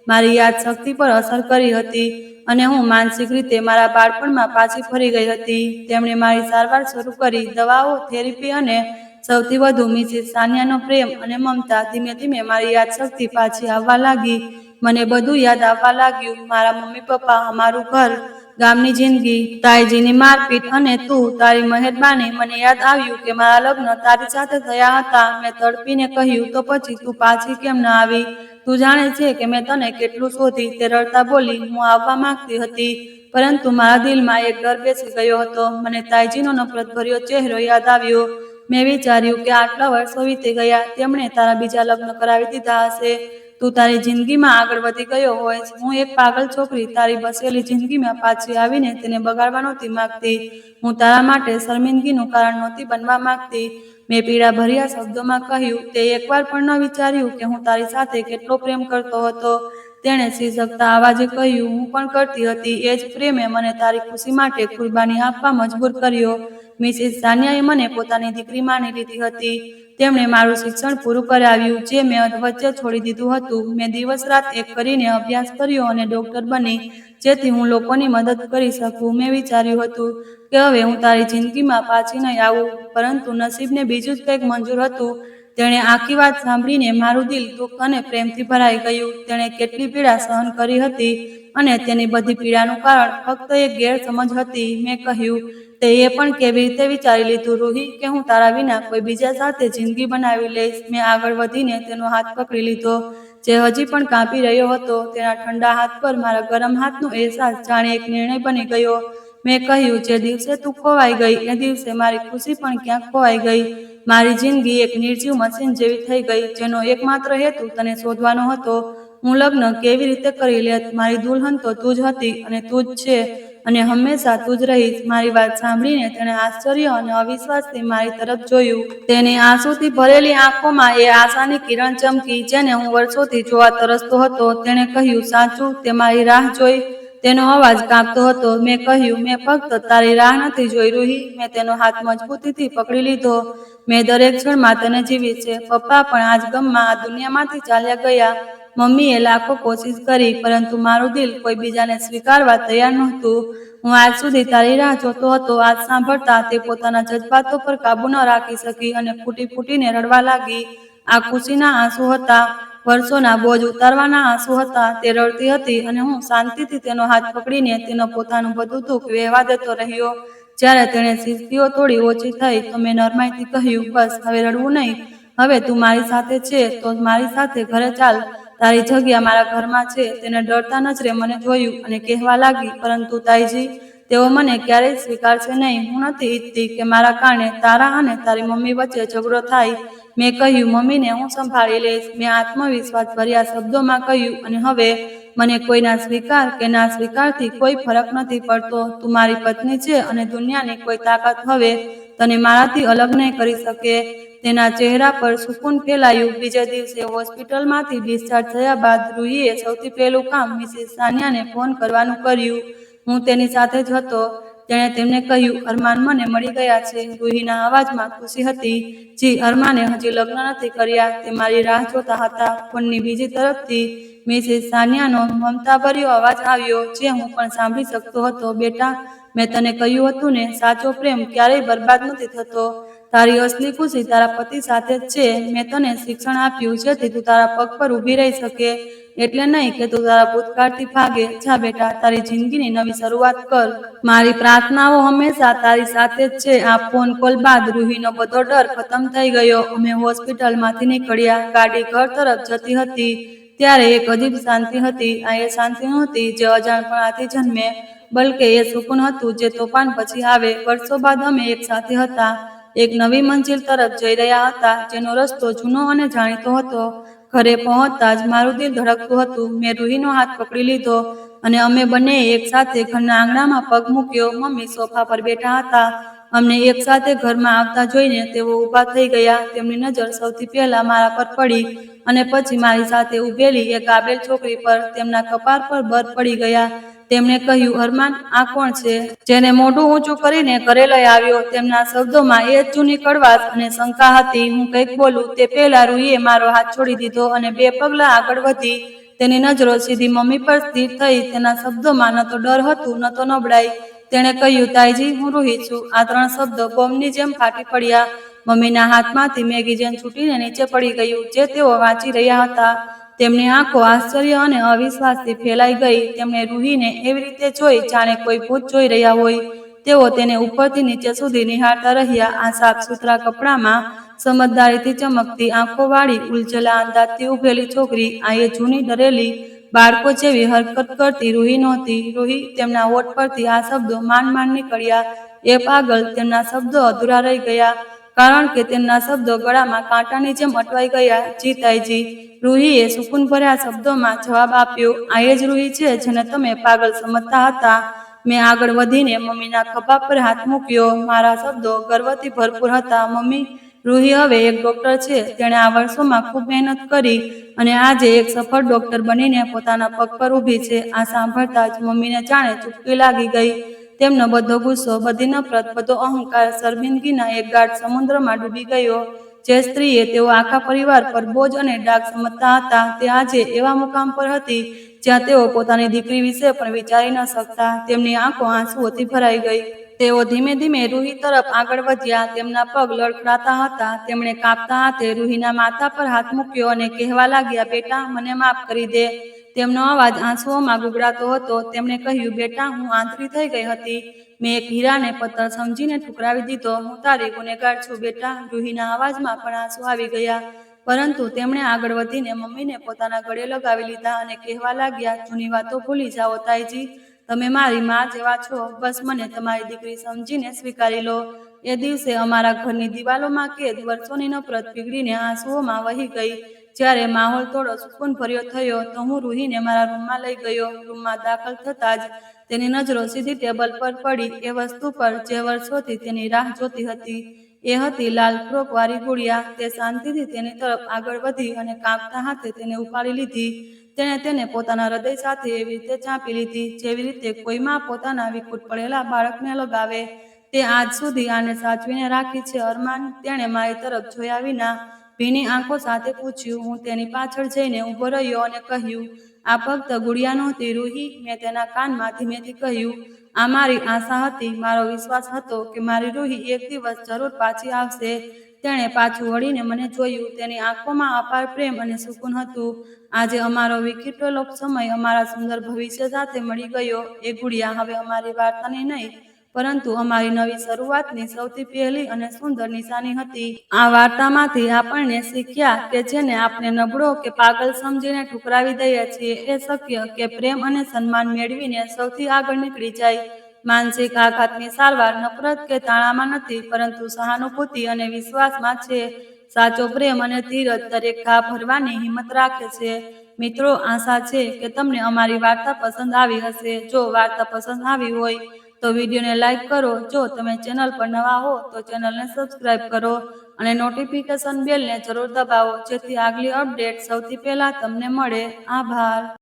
મારી યાદશક્તિ પર અસર કરી હતી અને હું માનસિક રીતે મારા બાળપણમાં પાછી ફરી ગઈ હતી. તેમણે મારી સારવાર શરૂ કરી. દવાઓ, થેરેપી અને સૌથી વધુ મિસિસ સાન્યાનો પ્રેમ અને મમતા. ધીમે ધીમે મારી યાદશક્તિ પાછી આવવા લાગી. મને બધું યાદ આવવા લાગ્યું. મારા મમ્મી પપ્પા, અમારું ઘર, ગામની જિંદગી, તાઈજીની મારપીટ અને તું, તારી મહેરબાની. મને યાદ આવ્યું કે મારા લગ્ન તારી સાથે થયા હતા. મેં તડપીને કહ્યું, તો પછી તું પાછી કેમ ન આવી? તું જાણે છે કે મેં તને કેટલું શોધી. તે રડતા બોલી, હું આવવા માંગતી હતી, પરંતુ મારા દિલમાં એક ડર બેસી ગયો હતો. મને તાઈજીનો નફરતભર્યો ચહેરો યાદ આવ્યો. મેં વિચાર્યું કે આટલા વર્ષો વીતી ગયા, તેમણે તારા બીજા લગ્ન કરાવી દીધા હશે. તું તારી જિંદગીમાં આગળ વધી ગયો હોય. હું એક પાગલ છોકરી તારી બસેલી જિંદગીમાં પાછી આવીને તેને બગાડવા નહોતી માંગતી. હું તારા માટે શર્મિંદગીનું કારણ નહોતી બનવા માંગતી. મેં પીડા ભર્યા શબ્દોમાં કહ્યું. તે એકવાર પણ ન વિચાર્યું કે હું તારી સાથે કેટલો પ્રેમ કરતો હતો? તેણે સિસકતા અવાજે કહ્યું, હું પણ કરતી હતી. એ જ પ્રેમે મને તારી ખુશી માટે કુરબાની આપવા મજબૂર કર્યો. મિસિસ સાન્યાએ મને પોતાની દીકરી માની લીધી હતી. તેમણે મારું શિક્ષણ પૂરું કરાવ્યું, જે મેં અધવચ્ચે છોડી દીધું હતું. મેં દિવસ રાત એક કરીને અભ્યાસ કર્યો અને ડોક્ટર બની, જેથી હું લોકોની મદદ કરી શકું. મેં વિચાર્યું હતું કે હવે હું તારી જિંદગીમાં પાછી નહીં આવું, પરંતુ નસીબને બીજું જ કંઈક મંજૂર હતું. તેણે આખી વાત સાંભળીને મારું દિલ દુઃખ અને પ્રેમથી ભરાઈ ગયું. તેણે કેટલી પીડા સહન કરી હતી અને તેની બધી પીડાનું કારણ ફક્ત એક ગેરસમજ હતી. મેં કહ્યું, તે એ પણ કેવી રીતે વિચારી લીધું રૂહી કે હું તારા વિના કોઈ બીજા સાથે જિંદગી બનાવી લઈશ? મેં આગળ વધીને તેનો હાથ પકડી લીધો, જે હજી પણ કાંપી રહ્યો હતો. તેના ઠંડા હાથ પર મારા ગરમ હાથનો અહેસાસ જાણે એક નિર્ણય બની ગયો. મેં કહ્યું, જે દિવસે તું ખોવાઈ ગઈ એ દિવસે મારી ખુશી પણ ક્યાંક ખોવાઈ ગઈ. મારી જિંદગી એક નિર્જીવ મશીન જેવી થઈ ગઈ, જેનો એકમાત્ર હેતુ તને શોધવાનો હતો. હું લગ્ન કેવી રીતે કરી લેત? મારી દુલ્હન તો તું જ હતી અને તું જ છે અને હંમેશા તું જ રહીશ. મારી વાત સાંભળીને તેણે આશ્ચર્ય અને અવિશ્વાસથી મારી તરફ જોયું. તેની આંસુથી ભરેલી આંખોમાં એ આશાની કિરણ ચમકી, જેને હું વર્ષોથી જોવા તરસતો હતો. તેણે કહ્યું, સાચું? તે મારી રાહ જોઈ? તેનો અવાજ કાંપતો હતો. મેં કહ્યું, મેં ફક્ત તારી રાહ નથી જોઈ રૂહી. મેં તેનો હાથ મજબૂતીથી પકડી લીધો. મેં દરેક ક્ષણમાં તને જીવી છે. પપ્પા પણ આજ ગમમાં આ દુનિયામાંથી ચાલ્યા ગયા. મમ્મીએ લાખો કોશિશ કરી, પરંતુ મારું દિલ કોઈ બીજાને સ્વીકારવા તૈયાર નહોતું. હું આજ સુધી તારી રાહ જોતો હતો. આજ સાંભળતા તે પોતાના જજ્બાતો પર કાબુ ન રાખી શકી અને ફૂટી ફૂટીને રડવા લાગી. આ ખુશીના આંસુ હતા, વર્ષોના બોજ ઉતારવાના આંસુ હતા. તે રડતી હતી અને હું શાંતિથી તેનો હાથ પકડીને તેનો પોતાનું બધું દુઃખ વહેવા દેતો રહ્યો. જ્યારે તેણે શીશીઓ થોડી ઓછી થઈ તો મેં નરમાઈથી કહ્યું, બસ હવે રડવું નહીં. હવે તું મારી સાથે છે તો મારી સાથે ઘરે ચાલ. તારી જગ્યા મારા ઘરમાં છે. તેને ડરતા નજરે મને જોયું અને કહેવા લાગી, પરંતુ તાઈજી, તેઓ મને ક્યારેય સ્વીકારશે નહીં. હું નથી ઈચ્છતી કે મારા કારણે તારા અને તારી મમ્મી વચ્ચે ઝઘડો થાય. મેં કહ્યું, મમ્મીને હું સંભાળી લઈશ. મેં આત્મવિશ્વાસ ભર્યા શબ્દોમાં કહ્યું, અને હવે મને કોઈના સ્વીકાર કે ના સ્વીકારથી કોઈ ફરક નથી પડતો. તું મારી પત્ની છે અને દુનિયાની કોઈ તાકાત હવે તને મારાથી અલગ નહીં કરી શકે. તેના ચહેરા પર સુકૂન ફેલાયું. બીજા દિવસે હોસ્પિટલમાંથી ડિસ્ચાર્જ થયા બાદ રૂહીએ સૌથી પહેલું કામ મિસિસ સાન્યાને ફોન કરવાનું કર્યું. હું તેની સાથે જ હતો. તેણે તેમને કહ્યું, અરમાન મને મળી ગયા છે. રૂહીના અવાજમાં ખુશી હતી. જી, અરમાને હજી લગ્ન નથી કર્યા. તે મારી રાહ જોતા હતા. ફોનની બીજી તરફથી મિસિસ સાનિયાનો મમતાભર્યો અવાજ આવ્યો, જે હું પણ સાંભળી શકતો હતો. બેટા, મેં તને કહ્યું હતું ને, સાચો પ્રેમ ક્યારેય બરબાદ નથી થતો. તારી અસલી ખુશી તારા પતિ સાથે જ છે. મેં તને શિક્ષણ આપ્યું જેથી તું તારા પગ પર ઊભી રહી શકે, એટલે નહીં કે તું તારા ભૂતકાળથી ભાગે. જા બેટા, તારી જિંદગીની નવી શરૂઆત કર. મારી પ્રાર્થનાઓ હંમેશા તારી સાથે જ છે. આ ફોન કોલ બાદ રૂહીનો બધો ડર ખતમ થઈ ગયો. અમે હોસ્પિટલમાંથી નીકળ્યા. ગાડી ઘર તરફ જતી હતી ત્યારે એક અજીબ શાંતિ હતી. આ એ શાંતિ નહોતી જે અજાણપણાથી જન્મે, બલકે એ સુકૂન હતું જે તોફાન પછી આવે. વર્ષો બાદ અમે એક સાથે હતા, એક નવી મંજિલ તરફ જઈ રહ્યા હતા, જેનો રસ્તો જૂનો અને જાણીતો હતો. ઘરે પહોંચતા જ મારું દિલ ધડકતું હતું. મેં રૂહીનો હાથ પકડી લીધો અને અમે બંનેએ એક સાથે ઘરના આંગણામાં પગ મૂક્યો. મમ્મી સોફા પર બેઠા હતા. અમને એક સાથે ઘરમાં આવતા જોઈને તેઓ ઊભા થઈ ગયા. તેમની નજર સૌથી પહેલા મારા પર પડી અને પછી મારી સાથે ઊભેલી એક કાબેલ છોકરી પર. તેમના કપાળ પર બર્ફ પડી ગયા. તેમણે કહ્યું, અરમાન, આ કોણ છે જેને મોઢું ઊંચું કરીને ઘરે લઈ આવ્યો? તેમના શબ્દોમાં એ જ જૂની કડવાશ અને શંકા હતી. હું કંઈક બોલું તે પહેલા રૂહીએ મારો હાથ છોડી દીધો અને 2 પગલાં આગળ વધી. તેની નજરો સીધી મમ્મી પર સ્થિર થઈ. તેના શબ્દોમાં ન તો ડર હતું, ન તો નબળાઈ. તેણે કહ્યું, તાઈજી, હું રૂહી છું. આ 3 શબ્દો બોમ્બની જેમ ફાટી પડ્યા. મમ્મીના હાથમાંથી મેગેઝીન છૂટીને નીચે પડી ગયું, જે તેઓ વાંચી રહ્યા હતા. તેમની આંખો આશ્ચર્ય અને અવિશ્વાસથી ફેલાઈ ગઈ. તેમણે રૂહીને એવી રીતે જોઈ જાણે કોઈ ભૂત જોઈ રહ્યા હોય. તેઓ તેને ઉપરથી નીચે સુધી નિહાળતા રહ્યા. આ સાફ સુથરા કપડામાં સમજદારીથી ચમકતી આંખોવાળી, ઉલઝેલા અંદાજથી ઊભેલી છોકરી, આ એ જૂની ડરેલી બાળકો જેવી હરકત કરતી રૂહી નહોતી. રૂહી, તેમના હોઠ પરથી આ શબ્દો માંડ માંડ નીકળ્યા. એ પાગલ. તેમના શબ્દો અધૂરા રહી ગયા, કારણ કે તેમના શબ્દો ગળામાં કાંટાની જેમ અટવાઈ ગયા. જી તાઈજી, રૂહીએ સુકૂનભર્યા શબ્દોમાં જવાબ આપ્યો. આ એ જ રૂહી છે જેને તમે પાગલ સમજતા હતા. મેં આગળ વધીને મમ્મીના ખભા પર હાથ મૂક્યો. મારા શબ્દો ગર્વથી ભરપૂર હતા. મમ્મી, રૂહી હવે એક ડોક્ટર છે. તેણે આ વર્ષોમાં ખૂબ મહેનત કરી અને આજે એક સફળ ડોક્ટર બનીને પોતાના પગ પર ઊભી છે. આ સાંભળતા જ મમ્મીને જાણે ચૂપકી લાગી ગઈ. તેમનો બધો ગુસ્સો, બધી નફરત, બધો અહંકાર શર્મિંદગીના એક ગાઢ સમુદ્રમાં ડૂબી ગયો. જે સ્ત્રીએ તેઓ આખા પરિવાર પર બોજ અને ડાઘ સમજતા હતા, તે આજે એવા મુકામ પર હતી જ્યાં તેઓ પોતાની દીકરી વિશે પણ વિચારી ન શકતા. તેમની આંખો આંસુઓથી ભરાઈ ગઈ. તેઓ ધીમે ધીમે રૂહી તરફ આગળ વધ્યા. તેમના પગ લડખડાતા હતા. તેમણે કાંપતા હાથે રૂહીના માથા પર હાથ મૂક્યો અને કહેવા લાગ્યા, બેટા, મને માફ કરી દે. તેમનો અવાજ આંસુઓમાં ગુંગળાતો હતો. તેમણે કહ્યું, બેટા, હું આંતરી થઈ ગઈ હતી. મેં એક હીરાને પથ્થર સમજીને ઠુકરાવી દીધો. હું તારી ગુનેગાર છું બેટા. રૂહીના અવાજમાં પણ આંસુ આવી ગયા, પરંતુ તેમણે આગળ વધીને મમ્મીને પોતાના ગળે લગાવી લીધા અને કહેવા લાગ્યા, જૂની વાતો ભૂલી જાઓ તાઈજી. તમે મારી મા જેવા છો. બસ મને તમારી દીકરી સમજીને સ્વીકારી લો. એ દિવસે અમારા ઘરની દિવાલોમાં કેદ વર્ષોની નફરત પીગળીને આંસુઓમાં વહી ગઈ. જ્યારે માહોલ થોડો સુકૂન ભર્યો થયો તો હું રૂહીને મારા રૂમમાં લઈ ગયો. રૂમમાં દાખલ થતાં જ તેની નજરો સીધી ટેબલ પર પડી, એ વસ્તુ પર જે વર્ષોથી તેની રાહ જોતી હતી. એ હતી લાલ ફ્રોક વાળી ગુડિયા. તે શાંતિથી તેની તરફ આગળ વધી અને કાંપતા હાથે તેને ઉપાડી લીધી. તેણે તેને પોતાના હૃદય સાથે એવી રીતે ચાંપી લીધી, જેવી રીતે કોઈ માં પોતાના વિકૃત પડેલા બાળકને લગાવે. તે આજ સુધી આને સાચવીને રાખી છે. અરમાન, તેણે મારી તરફ જોયા વિના ભીની આંખો સાથે પૂછ્યું. હું તેની પાછળ જઈને ઊભો રહ્યો અને કહ્યું, આ ફક્ત ગુડિયા નહોતી રૂહી. મેં તેના કાનમાં ધીમેથી કહ્યું, આ મારી આશા હતી, મારો વિશ્વાસ હતો કે મારી રૂહી એક દિવસ જરૂર પાછી આવશે. તેણે પાછું વળીને મને જોયું. તેની આંખોમાં અપાર પ્રેમ અને સુકૂન હતું. આજે અમારો વિખેરેલો સમય અમારા સુંદર ભવિષ્ય સાથે મળી ગયો. એ ગુડિયા હવે અમારી વાર્તાની નહીં, પરંતુ અમારી નવી શરૂઆતની સૌથી પહેલી અને સુંદર નિશાની હતી. આ વાર્તામાંથી આપણને શીખ્યા કે જેને આપણે નબળો કે પાગલ સમજીને ઠુકરાવી દઈએ છીએ, એ શક્ય કે પ્રેમ અને સન્માન મેળવીને સૌથી આગળ નીકળી જાય. માનસિક આઘાતની સારવાર નફરત કે તાણામાં નથી, પરંતુ સહાનુભૂતિ અને વિશ્વાસમાં છે. સાચો પ્રેમ અને ધીરજ દરેક ઘા ભરવાની હિંમત રાખે છે. મિત્રો, આશા છે કે તમને અમારી વાર્તા પસંદ આવી હશે. જો વાર્તા પસંદ આવી હોય તો વિડીયોને લાઈક કરો. જો તમે ચેનલ પર નવા હો તો ચેનલને સબસ્ક્રાઈબ કરો અને નોટિફિકેશન બેલને જરૂર દબાવો, જેથી આગલી અપડેટ સૌથી પહેલા તમને મળે. આભાર.